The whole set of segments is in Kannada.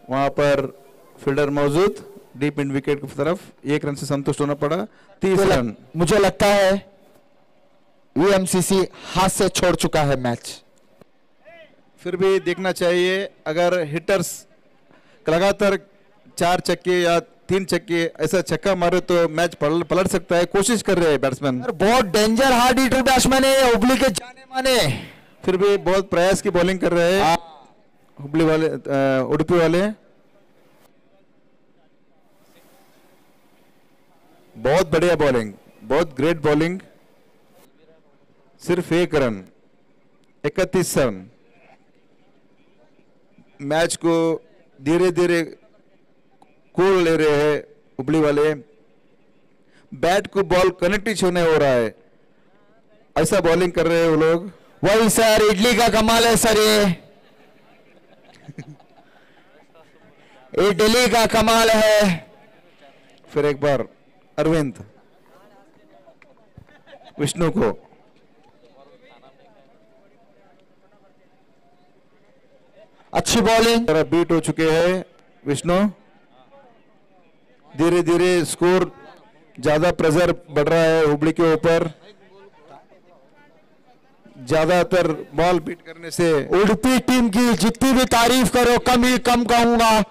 वहां पर फील्डर मौजूद, डीप इन विकेट की तरफ, 1 रन से संतुष्ट होना पड़ा। 30 रन। मुझे लगता है वीएमसीसी हाथ से छोड़ चुका है मैच। फिर भी देखना चाहिए, अगर हिटर्स लगातार 4 छक्के या 3 छक्के ऐसा छक्का मारे तो मैच पलट सकता है। कोशिश कर रहे हैं बैट्समैन। बहुत डेंजर हार्ड हिटर बैट्समैन है हुबली के जाने माने। फिर भी बहुत प्रयास की बॉलिंग कर रहे हैं हुबली वाले, उडुपी वाले। बहुत बढ़िया बॉलिंग, बहुत ग्रेट बॉलिंग। सिर्फ 1 रन, 31 रन। मैच को धीरे धीरे कूल ले रहे हैं हुबली वाले। बैट को बॉल कनेक्ट होने हो रहा है, ऐसा बॉलिंग कर रहे हैं वो लोग। वही सर, इडली का कमाल है सर, ये इडली का कमाल है। फिर एक बार अरविंद विष्णु को, अच्छी बॉलिंग। तरफ बीट हो चुके हैं विष्णु। धीरे धीरे स्कोर, ज्यादा प्रेशर बढ़ रहा है हुबली के ऊपर। ज्यादातर बॉल बीट करने से उडुपी टीम की जितनी भी तारीफ करो कम ही कम कहूंगा।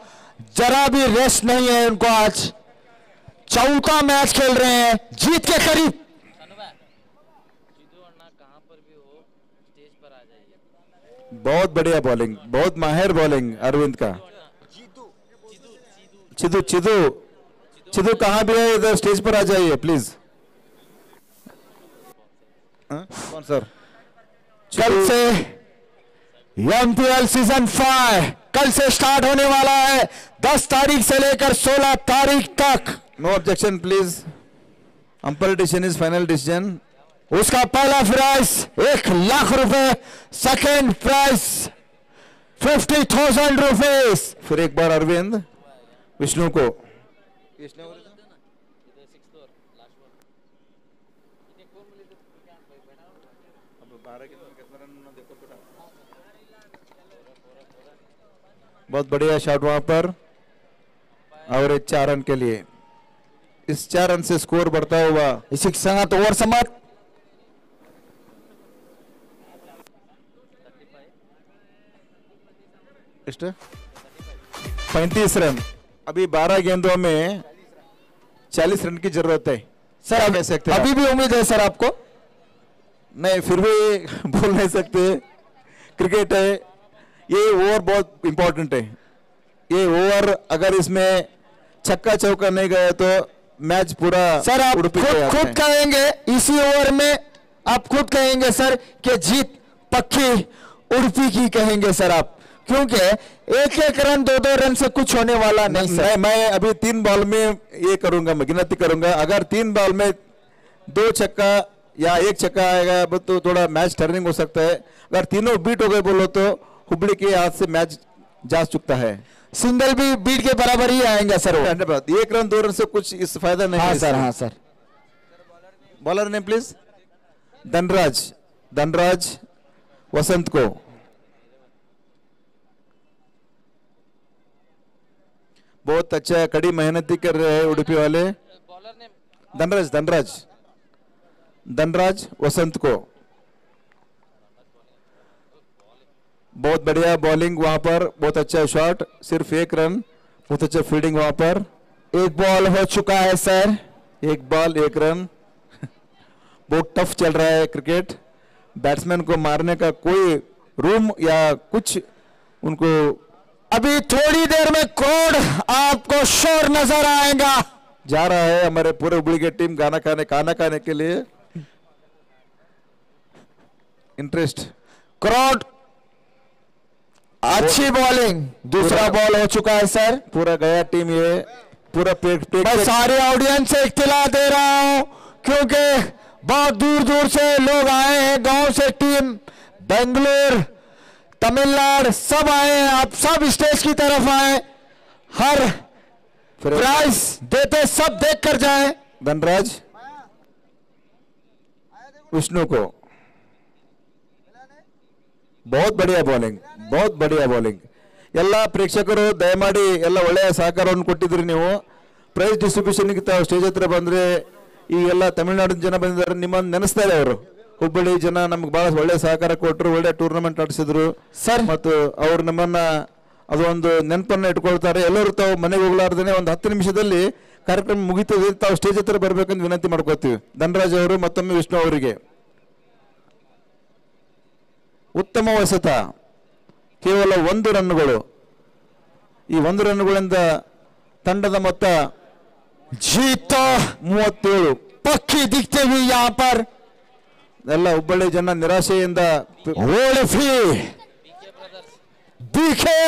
जरा भी रेस्ट नहीं है उनको आज। चौथा मैच खेल रहे हैं, जीत के करीब। बहुत बढ़िया बॉलिंग, बहुत माहिर बॉलिंग अरविंद का। चिदू चिदू चिदू कहां भी है, इधर स्टेज पर आ जाइए प्लीज। कौन सर? कल से एमपीएल सीजन 5 कल से स्टार्ट होने वाला है, 10 तारीख से लेकर 16 तारीख तक। No objection please. Umpire decision is final decision. उसका पहला प्राइज 1 लाख रुपए, सेकेंड प्राइज 50,000 रुपीज। फिर एक बार अरविंद विष्णु को। बहुत बढ़िया शॉट वहां पर, और 4 रन के लिए। इस 4 रन से स्कोर बढ़ता हुआ इसी के संगत ओवर समाप्त। 35 रन। अभी 12 गेंदों में 40 रन की जरूरत है सर। कह सकते हैं अभी भी उम्मीद है सर आपको? नहीं, फिर भी बोल नहीं सकते, क्रिकेट है ये। ओवर बहुत इंपॉर्टेंट है ये ओवर। अगर इसमें छक्का चौका नहीं गया तो मैच पूरा सर आप खुद कहेंगे इसी ओवर में, आप खुद कहेंगे सर कि जीत पक्की उडुपी की कहेंगे सर आप, क्योंकि 1-1 रन 2-2 रन से कुछ होने वाला नहीं सर। मैं अभी 3 बॉल में ये करूंगा, मैं गिनती करूंगा। अगर 3 बॉल में 2 छक्का या 1 छक्का आएगा तो थोड़ा मैच टर्निंग हो सकता है। अगर तीनों बीट हो गए बोलो तो हुबली के हाथ से मैच जा चुकता है। सिंगल भी बीट के बराबर ही आएंगे सर। 1 रन 2 रन से कुछ इस फायदा नहीं है सर। हाँ sir. Bowler name please. Dhanraj Vasant को। बहुत अच्छा कड़ी मेहनती कर रहे हैं उडुपी वाले। धनराज वसंत को। बहुत बढ़िया बॉलिंग वहां पर, बहुत अच्छा शॉट, सिर्फ 1 रन। बहुत अच्छा फील्डिंग वहां पर। 1 बॉल हो चुका है सर। 1 ball 1 run. बहुत टफ चल रहा है क्रिकेट। बैट्समैन को मारने का कोई रूम या कुछ उनको। अभी थोड़ी देर में कोड आपको शोर नजर आएगा। जा रहा है हमारे पूरे हुबली की टीम खाना खाने के लिए। Interest crowd. अच्छी बॉलिंग। दूसरा बॉल हो चुका है सर। पूरा गया टीम ये पूरा मैं सारे ऑडियंस से इत्तला दे रहा हूं, क्योंकि बहुत दूर दूर से लोग आए हैं, गांव से टीम, बेंगलुरु, तमिलनाडु सब आए हैं। आप सब स्टेज की तरफ आए, हर प्राइज देते सब देख कर जाए। धनराज विष्णु को। बहुत बढ़िया बॉलिंग, बहुत बढ़िया बॉलिंग। ಎಲ್ಲ ಪ್ರೇಕ್ಷಕರು ದಯಮಾಡಿ ಎಲ್ಲ ಒಳ್ಳೆಯ ಸಹಕಾರವನ್ನು ಕೊಟ್ಟಿದ್ರಿ. ನೀವು ಪ್ರೈಸ್ ಡಿಸ್ಟ್ರಿಬ್ಯೂಷನ್ಗೆ ತಾವು ಸ್ಟೇಜ್ ಹತ್ರ ಬಂದರೆ ಈ ಎಲ್ಲ ತಮಿಳುನಾಡಿನ ಜನ ಬಂದಿದ್ದಾರೆ, ನಿಮ್ಮನ್ನು ನೆನೆಸ್ತಾರೆ. ಅವರು ಹುಬ್ಬಳ್ಳಿ ಜನ ನಮ್ಗೆ ಭಾಳ ಒಳ್ಳೆಯ ಸಹಕಾರ ಕೊಟ್ಟರು, ಒಳ್ಳೆ ಟೂರ್ನಮೆಂಟ್ ಆಡಿಸಿದ್ರು ಸರ್. ಮತ್ತು ಅವರು ನಮ್ಮನ್ನ ಅದು ಒಂದು ನೆನಪನ್ನು ಇಟ್ಕೊಳ್ತಾರೆ. ಎಲ್ಲರೂ ತಾವು ಮನೆಗೆ ಹೋಗ್ಲಾರ್ದೇನೆ ಒಂದು 10 ನಿಮಿಷದಲ್ಲಿ ಕಾರ್ಯಕ್ರಮ ಮುಗಿತದೆ, ತಾವು ಸ್ಟೇಜ್ ಹತ್ರ ಬರಬೇಕಂತ ವಿನಂತಿ ಮಾಡ್ಕೋತೀವಿ. ಧನರಾಜ್ ಅವರು ಮತ್ತೊಮ್ಮೆ ವಿಷ್ಣು ಅವರಿಗೆ ಉತ್ತಮ ಎಸೆತ, ಕೇವಲ 1 ರನ್ಗಳು. ಈ 1 ರನ್ಗಳಿಂದ ತಂಡದ ಮೊತ್ತ जीत 37. पक्की दिखते हुए यहाँ पर ಎಲ್ಲ ಹುಬ್ಬಳ್ಳಿ ಜನ ನಿರಾಶೆಯಿಂದ बीके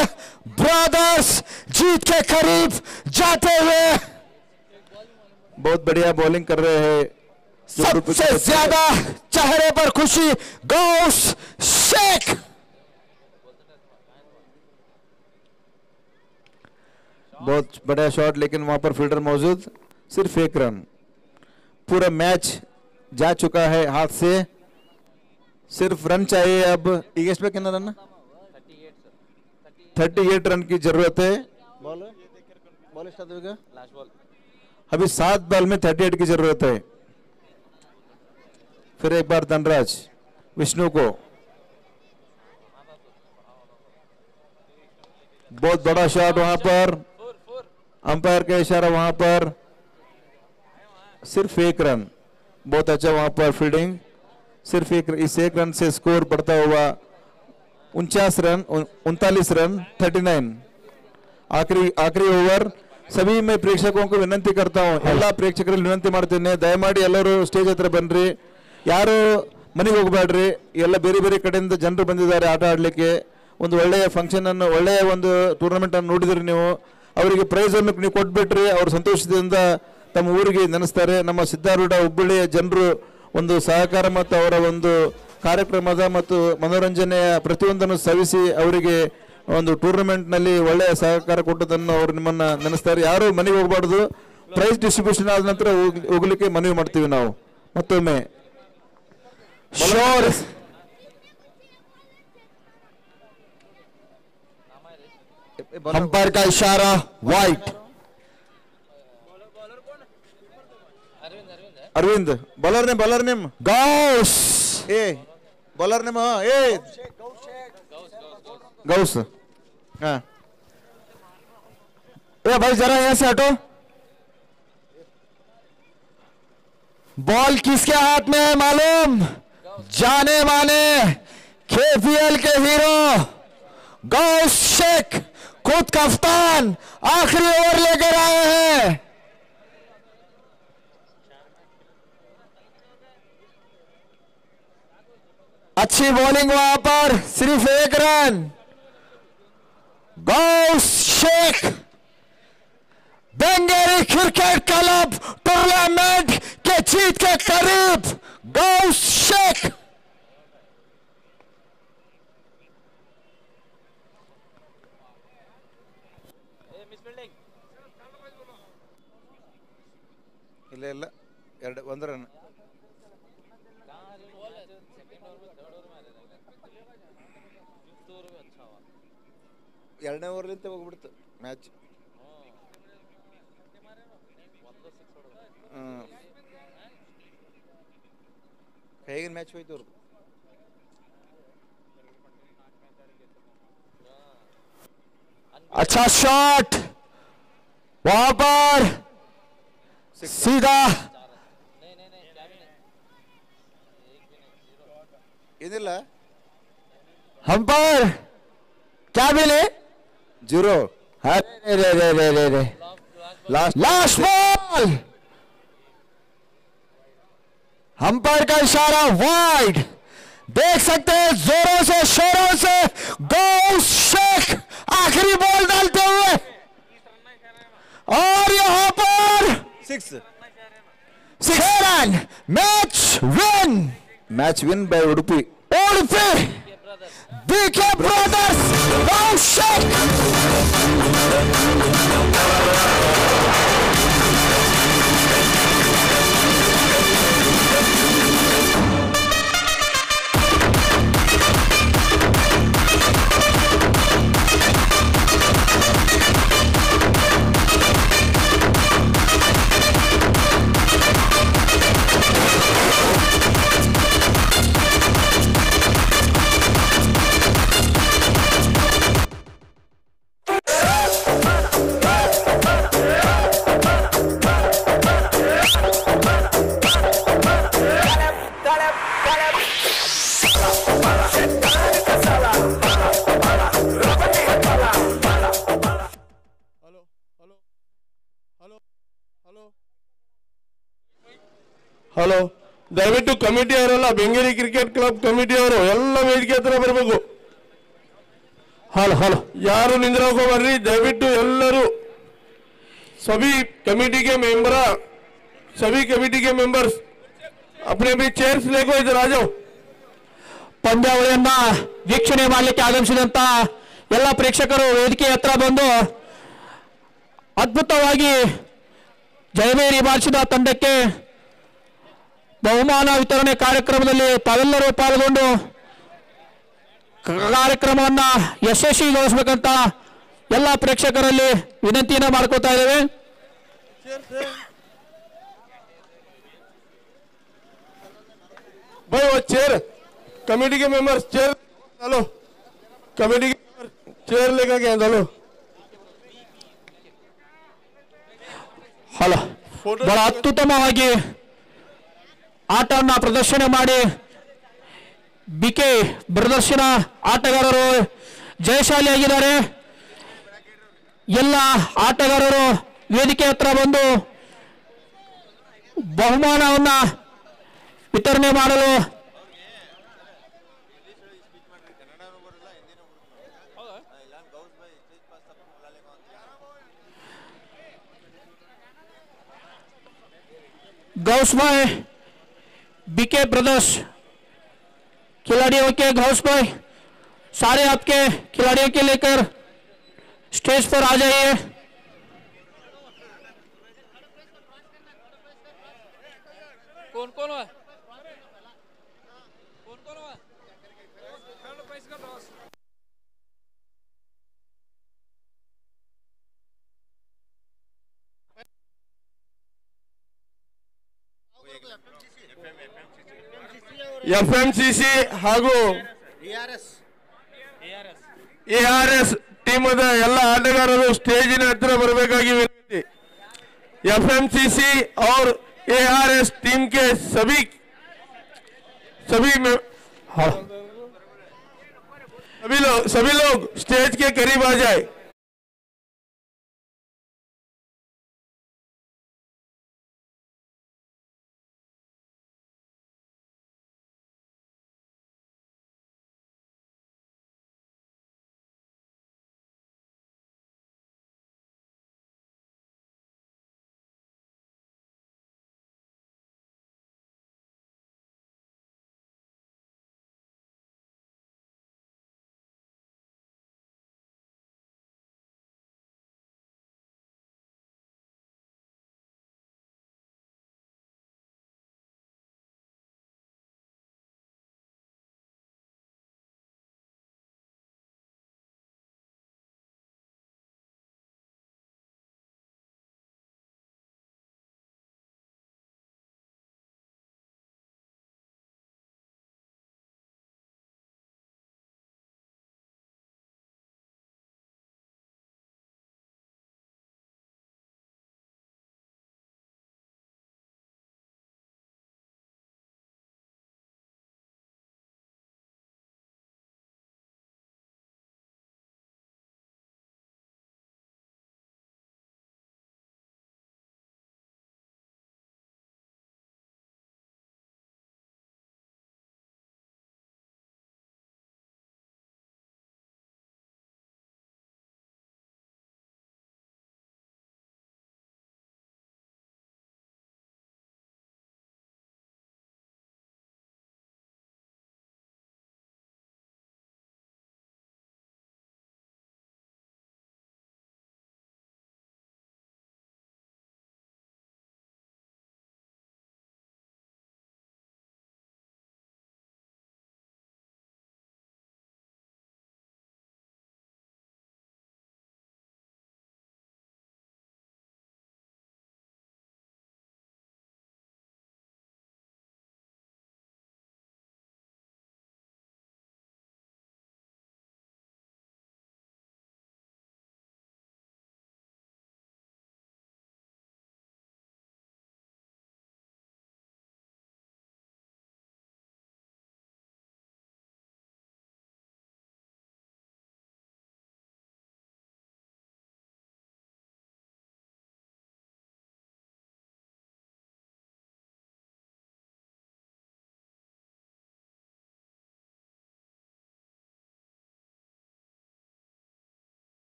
ब्रदर्स जीत के करीब जाते हुए बहुत बढ़िया बॉलिंग कर रहे हैं. सबसे ज्यादा चेहरे पर खुशी गौस शेख. बहुत बढ़िया शॉट, लेकिन वहां पर फील्डर मौजूद, सिर्फ 1 रन. पूरा मैच जा चुका है हाथ से, सिर्फ रन चाहिए. अब टीएस पे कितना रन? 38 रन की जरूरत है. बॉल स्टार्ट होगा अभी 7 बॉल में 38 की जरूरत है. फिर एक बार धनराज विष्णु को, बहुत बड़ा शॉट वहां पर, अंपायर का इशारा वहां पर, सिर्फ 1 रन. बहुत अच्छा वहां पर फील्डिंग, सिर्फ इस 1 रन से स्कोर बढ़ता हुआ 49 रन 39. आखिरी ओवर. सभी मैं प्रेक्षकों को विनंती करता हूं, ಎಲ್ಲ ಪ್ರೇಕ್ಷಕರಲ್ಲಿ ವಿನಂತಿ ಮಾಡ್ತೇನೆ, ದಯಮಾಡಿ ಎಲ್ಲರೂ ಸ್ಟೇಜ್ ಹತ್ರ ಬನ್ರಿ, ಯಾರು ಮನೆಗೆ ಹೋಗಬೇಡ್ರಿ. ಎಲ್ಲ ಬೇರೆ ಬೇರೆ ಕಡೆಯಿಂದ ಜನರು ಬಂದಿದ್ದಾರೆ ಆಟ ಆಡಲಿಕ್ಕೆ. ಒಂದು ಒಳ್ಳೆಯ ಫಂಕ್ಷನ್ ಅನ್ನು, ಒಳ್ಳೆಯ ಒಂದು ಟೂರ್ನಮೆಂಟ್ ಅನ್ನು ನೋಡಿದ್ರಿ ನೀವು, ಅವರಿಗೆ ಪ್ರೈಸ್ ಅನ್ನು ನೀವು ಕೊಟ್ಬಿಟ್ರಿ, ಅವರು ಸಂತೋಷದಿಂದ ತಮ್ಮ ಊರಿಗೆ ನೆನೆಸ್ತಾರೆ. ನಮ್ಮ ಸಿದ್ದಾರೂಢ ಹುಬ್ಬಳ್ಳಿಯ ಜನರು ಒಂದು ಸಹಕಾರ ಮತ್ತು ಅವರ ಒಂದು ಕಾರ್ಯಕ್ರಮದ ಮತ್ತು ಮನೋರಂಜನೆಯ ಪ್ರತಿಯೊಂದನ್ನು ಸವಿಸಿ ಅವರಿಗೆ ಒಂದು ಟೂರ್ನಮೆಂಟ್ನಲ್ಲಿ ಒಳ್ಳೆಯ ಸಹಕಾರ ಕೊಟ್ಟದನ್ನು ಅವರು ನಿಮ್ಮನ್ನ ನೆನೆಸ್ತಾರೆ. ಯಾರು ಮನೆಗೆ ಹೋಗಬಾರ್ದು, ಪ್ರೈಸ್ ಡಿಸ್ಟ್ರಿಬ್ಯೂಷನ್ ಆದ ನಂತರ ಹೋಗ್ಲಿಕ್ಕೆ ಮನವಿ ಮಾಡ್ತೀವಿ ನಾವು. ಮತ್ತೊಮ್ಮೆ अंपायर का इशारा wide. Arvind bowler name Ghouse ए बॉलर नेम ए गौस. हाँ ए भाई जरा यहां से हटो. बॉल किसके हाथ में है मालूम? जाने माने केपीएल के हीरो गौस शेख, खुद कप्तान, आखिरी ओवर लेकर आए हैं. अच्छी बॉलिंग वहां पर, सिर्फ 1 run. Ghouse Shaikh Bengeri cricket club tournament के जीत के करीब. गौस शेख ಇಲ್ಲ 1 ರನ್. ಎರಡನೇ ಓವರ್ಲಿಂದ ಹೋಗ್ಬಿಡ್ತು ಮ್ಯಾಚ್. ಹೇಗಿನ ಮ್ಯಾಚ್ ಹೋಯ್ತು ಅವ್ರದ್ದು. अच्छा शॉट वहां पर सीधा. ಏನಿಲ್ಲ, अंपायर क्या मिले? 0. रे लास्ट बॉल. अंपायर का इशारा वाइड. देख सकते हैं जोरों से शोरों से गौस शेख आखिरी बॉल डालते हुए, और यहां पर 6 run. Match win by Udupi. BK brothers Gaus Shaikh. ದಯವಿಟ್ಟು ಕಮಿಟಿ ಅವರೆಲ್ಲ ಬೆಂಗಳೂರು ಕ್ರಿಕೆಟ್ ಕ್ಲಬ್ ಕಮಿಟಿ ಅವರು ಎಲ್ಲ ವೇದಿಕೆ ಹತ್ರ ಬರಬೇಕು. ಹಲೋ ಹಲೋ ಯಾರು ನಿಂದ್ರಕ್ಕೆ ಬರ್ರಿ ದಯವಿಟ್ಟು ಎಲ್ಲರೂ. सभी कमेटी के मेंबर्स अपने भी चेयर्स लेको इधर आ जाओ. ಪಂದ್ಯಾವಳಿಯನ್ನ ವೀಕ್ಷಣೆ ಮಾಡಲಿಕ್ಕೆ ಆಗಮಿಸಿದಂತ ಎಲ್ಲ ಪ್ರೇಕ್ಷಕರು ವೇದಿಕೆ ಹತ್ರ ಬಂದು ಅದ್ಭುತವಾಗಿ ಜಯಭೇರಿ ಬಾರಿಸಿದ ತಂಡಕ್ಕೆ ಬಹುಮಾನ ವಿತರಣೆ ಕಾರ್ಯಕ್ರಮದಲ್ಲಿ ತಾವೆಲ್ಲರೂ ಪಾಲ್ಗೊಂಡು ಕಾರ್ಯಕ್ರಮವನ್ನ ಯಶಸ್ವಿಗೊಳಿಸಬೇಕಂತ ಎಲ್ಲ ಪ್ರೇಕ್ಷಕರಲ್ಲಿ ವಿನಂತಿಯನ್ನು ಮಾಡ್ಕೊತಾ ಇದ್ದೇವೆ. भाई वो चेयर कमेटी के मेंबर्स चेयर डालो. कमेटी के चेयर लेकर के डालो. ಹಲೋ ಬಹಳ ಅತ್ಯುತ್ತಮವಾಗಿ ಆಟವನ್ನು ಪ್ರದರ್ಶನ ಮಾಡಿ ಬಿಕೆ ಪ್ರದರ್ಶನ ಆಟಗಾರರು ಜಯಶಾಲಿಯಾಗಿದ್ದಾರೆ. ಎಲ್ಲ ಆಟಗಾರರು ವೇದಿಕೆ ಹತ್ರ ಬಂದು ಬಹುಮಾನವನ್ನ ವಿತರಣೆ ಮಾಡಲು गौस भाई बीके ब्रदर्स खिलाड़ियों के गौस भाई सारे आपके खिलाड़ियों के लेकर स्टेज पर आ जाइए. कौन कौन है ಎಫ್ಎಂಸಿಸಿ ಹಾಗೂ ಎಆರ್ಎಸ್ ಟೀಮದ ಎಲ್ಲ ಆಟಗಾರರು ಸ್ಟೇಜಿನ ಹತ್ರ ಬರಬೇಕಾಗಿ ವಿನಂತಿ. एफएमसीसी और एआरएस टीम के सभी लोग स्टेज के करीब आ जाए.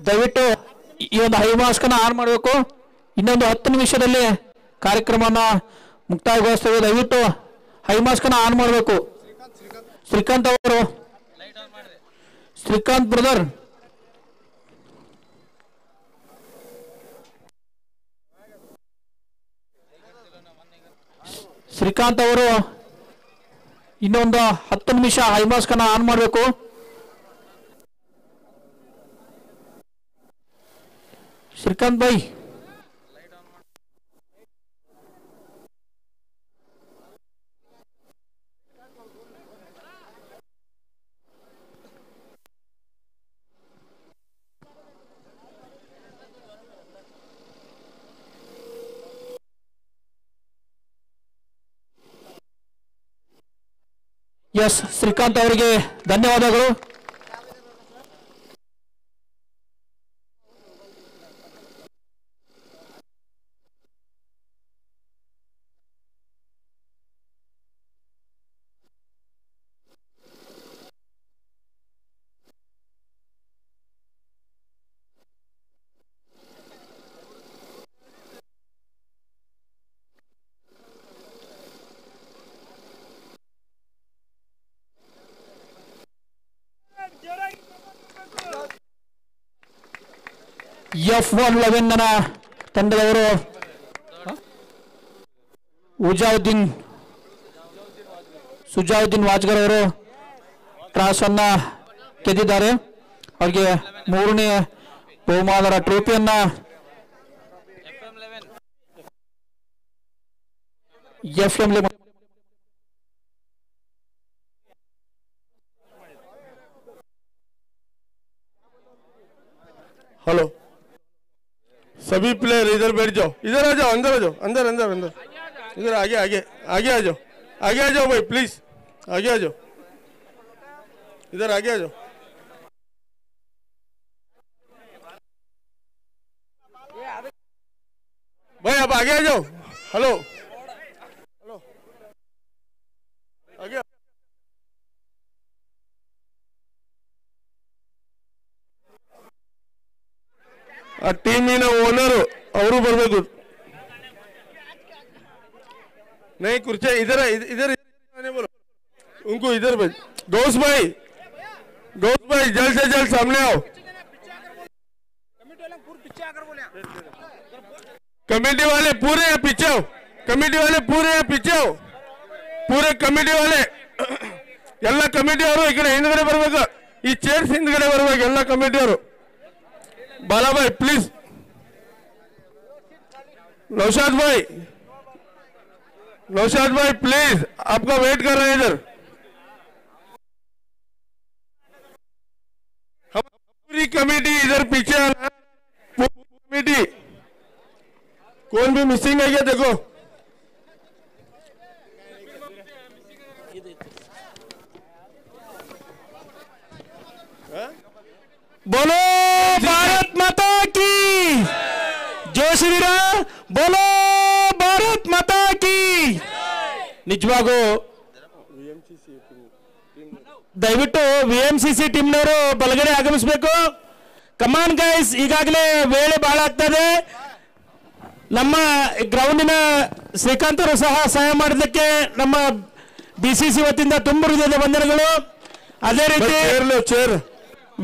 ದಯವಿಟ್ಟು ಈ ಒಂದು ಹೈ ಮಾಸ್ಕ್ ಅನ್ನು ಆನ್ ಮಾಡಬೇಕು. ಇನ್ನೊಂದು 10 ನಿಮಿಷದಲ್ಲಿ ಕಾರ್ಯಕ್ರಮನ ಮುಕ್ತಾಯಗೊಳಿಸ್ತೇವೆ. ದಯವಿಟ್ಟು ಹೈ ಮಾಸ್ಕ್ ಅನ್ನು ಆನ್ ಮಾಡಬೇಕು. ಶ್ರೀಕಾಂತ್ ಅವರು, ಶ್ರೀಕಾಂತ್ ಬ್ರದರ್, ಶ್ರೀಕಾಂತ್ ಅವರು ಇನ್ನೊಂದು 10 ನಿಮಿಷ ಹೈ ಮಾಸ್ಕ್ ಅನ್ನು ಆನ್ ಮಾಡಬೇಕು. श्रीकांत भाई यस श्रीकांत ಅವರಿಗೆ ಧನ್ಯವಾದಗಳು. F111 ತಂಡದವರು ಸುಜಾವುದ್ದೀನ್ ವಾಜ್ಗರ್ ಅವರು ಕ್ರಾಸ್ ಅನ್ನ ಗೆದ್ದಿದ್ದಾರೆ. ಅವರಿಗೆ 3ನೇ ಬಹುಮಾನದ ಟ್ರೋಫಿಯನ್ನ FM11 हेलो सभी प्लेयर इधर बैठ जाओ, इधर आ जाओ, अंदर आ जाओ, अंदर अंदर अंदर, इधर आगे आगे आगे आ जाओ, आगे आ जाओ भाई प्लीज, आगे आ जाओ, इधर आगे आ जाओ. भाई आप आगे आ जाओ. हेलो हेलो आगे आ टीमिನ ಓನರ್ ಅವರು ಬರಬೇಕು. नहीं कुर्सी इधर इधर आने बोलो उनको, इधर भाई गौस भाई जल्द से जल्द सामने आओ. कमेटी वाले पूरे पीछे आओ, कमेटी वाले पूरे पीछे आओ, पूरे कमेटी वाले ಎಲ್ಲ ಕಮಿಟಿ ಅವರು ಈ ಕಡೆ ಹಿಂದ್ಗಡೆ ಬರಬೇಕು, ಈ ಚೇರ್ಸ್ ಹಿಂದ್ಗಡೆ ಬರಬೇಕು ಎಲ್ಲ ಕಮಿಟಿ ಅವರು. बाला भाई प्लीज, नौशाद भाई प्लीज आपका वेट कर रहे हैं इधर. पूरी कमेटी इधर पीछे कमेटी, कौन भी मिसिंग है क्या देखो. बोलो भारत माता की जय श्री राम, बोलो भारत माता की. ನಿಜವಾಗೂ ದಯವಿಟ್ಟು VMCC ಟೀಮ್ನವರು ಬಲಗಡೆ ಆಗಮಿಸಬೇಕು. ಕಮಾನ್ ಗೈಸ್, ಈಗಾಗಲೇ ವೇಳೆ ಬಹಳ ಆಗ್ತದೆ. ನಮ್ಮ ಗ್ರೌಂಡಿನ ಶ್ರೀಕಾಂತ್ ಅವರು ಸಹ ಸಹಾಯ ಮಾಡೋದಕ್ಕೆ ನಮ್ಮ BCC ವತಿಯಿಂದ ತುಂಬ ಹೃದಯದ ವಂದನೆಗಳು. ಅದೇ ರೀತಿ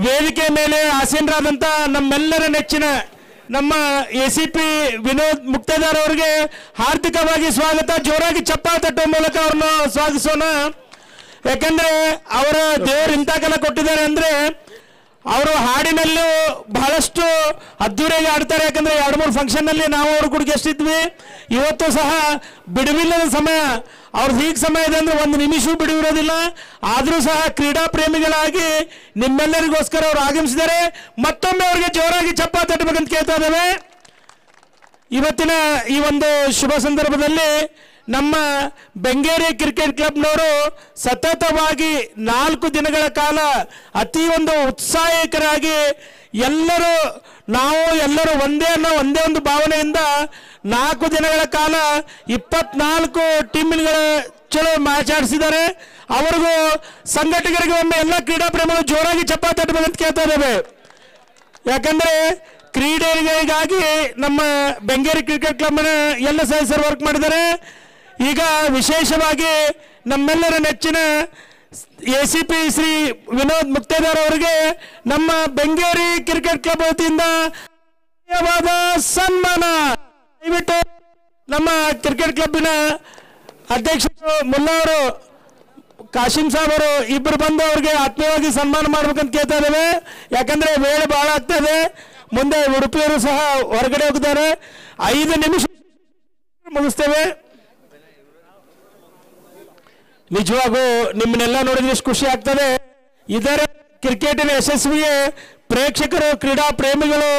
ವೇದಿಕೆ ಮೇಲೆ ಆಸೀನರಾದಂಥ ನಮ್ಮೆಲ್ಲರ ನೆಚ್ಚಿನ ನಮ್ಮ ACP ವಿನೋದ್ ಮುಕ್ತೇದಾರ್ ಅವರಿಗೆ ಹಾರ್ದಿಕವಾಗಿ ಸ್ವಾಗತ. ಜೋರಾಗಿ ಚಪ್ಪಾಳೆ ತಟ್ಟುವ ಮೂಲಕ ಅವ್ರನ್ನ ಸ್ವಾಗತಿಸೋಣ. ಯಾಕಂದ್ರೆ ಅವರ ದೇವರು ಇಂಥ ಕಾಲ ಕೊಟ್ಟಿದ್ದಾರೆ ಅಂದ್ರೆ ಅವರು ಹಾಡಿನಲ್ಲೂ ಬಹಳಷ್ಟು ಅದ್ದೂರಿಯಾಗಿ ಆಡ್ತಾರೆ. ಯಾಕಂದ್ರೆ 2-3 ಫಂಕ್ಷನ್ನಲ್ಲಿ ನಾವು ಅವ್ರ ಕೂಡ ಗೆಸ್ಟ್ ಇದ್ವಿ. ಇವತ್ತು ಸಹ ಬಿಡುವಿಲ್ಲದ ಸಮಯ ಅವ್ರದ್ದು ಹೀಗೆ ಸಮಯ ಇದೆ ಅಂದ್ರೆ 1 ನಿಮಿಷವೂ ಬಿಡುವಿರೋದಿಲ್ಲ. ಆದರೂ ಸಹ ಕ್ರೀಡಾ ಪ್ರೇಮಿಗಳಾಗಿ ನಿಮ್ಮೆಲ್ಲರಿಗೋಸ್ಕರ ಅವರು ಆಗಮಿಸಿದ್ದಾರೆ. ಮತ್ತೊಮ್ಮೆ ಅವರಿಗೆ ಜೋರಾಗಿ ಚಪ್ಪಾಳೆ ತಟ್ಟಬೇಕಂತ ಕೇಳ್ತಾ ಇದ್ದೇವೆ. ಇವತ್ತಿನ ಈ ಒಂದು ಶುಭ ಸಂದರ್ಭದಲ್ಲಿ ನಮ್ಮ ಬೆಂಗೇರಿ ಕ್ರಿಕೆಟ್ ಕ್ಲಬ್ನವರು ಸತತವಾಗಿ 4 ದಿನಗಳ ಕಾಲ ಅತಿ ಒಂದು ಉತ್ಸಾಹಿಕರಾಗಿ ಎಲ್ಲರೂ ಒಂದೇ ಒಂದು ಭಾವನೆಯಿಂದ 4 ದಿನಗಳ ಕಾಲ 24 ಟೀಮ್ಗಳ ಚಲೋ ಮ್ಯಾಚ್ ಆಡಿಸಿದ್ದಾರೆ. ಅವರಿಗೂ ಸಂಘಟಕರಿಗೆ ಒಮ್ಮೆ ಎಲ್ಲ ಕ್ರೀಡಾ ಪ್ರೇಮಿಗಳು ಜೋರಾಗಿ ಚಪ್ಪಾಳೆ ತಟ್ಟಬೇಕಂತ ಕೇಳ್ತಾ ಇದ್ದೇವೆ. ಯಾಕಂದ್ರೆ ಕ್ರೀಡೆಗಳಿಗಾಗಿ ನಮ್ಮ ಬೆಂಗೇರಿ ಕ್ರಿಕೆಟ್ ಕ್ಲಬ್ನ ಎಲ್ಲ ಸದಸ್ಯರು ವರ್ಕ್ ಮಾಡಿದ್ದಾರೆ. ಈಗ ವಿಶೇಷವಾಗಿ ನಮ್ಮೆಲ್ಲರ ನೆಚ್ಚಿನ ACP ಶ್ರೀ ವಿನೋದ್ ಮುಕ್ತೇದಾರ್ ಅವರಿಗೆ ನಮ್ಮ ಬೆಂಗೇರಿ ಕ್ರಿಕೆಟ್ ಕ್ಲಬ್ ವತಿಯಿಂದ ಸನ್ಮಾನ. ದಯವಿಟ್ಟು ನಮ್ಮ ಕ್ರಿಕೆಟ್ ಕ್ಲಬ್ನ ಅಧ್ಯಕ್ಷರು ಮುಲ್ಲಾ ಅವರು, ಕಾಶಿಂ ಸಾಬ್ ಅವರು ಇಬ್ಬರು ಬಂದು ಅವ್ರಿಗೆ ಆತ್ಮೀಯವಾಗಿ ಸನ್ಮಾನ ಮಾಡ್ಬೇಕಂತ ಕೇಳ್ತಾ ಇದ್ದೇವೆ. ಯಾಕಂದ್ರೆ ವೇಳೆ ಬಹಳ ಆಗ್ತದೆ. ಮುಂದೆ ಉಡುಪಿಯವರು ಸಹ ಹೊರಗಡೆ ಹೋಗಿದ್ದಾರೆ. 5 ನಿಮಿಷ ಮುಗಿಸ್ತೇವೆ. ನಿಜವಾಗೂ ನಿಮ್ಮನ್ನೆಲ್ಲ ನೋಡಿದ್ರೆ ಎಷ್ಟು ಖುಷಿ ಆಗ್ತದೆ. ಇದರ ಕ್ರಿಕೆಟಿನ ಯಶಸ್ವಿಗೆ ಪ್ರೇಕ್ಷಕರು, ಕ್ರೀಡಾ ಪ್ರೇಮಿಗಳು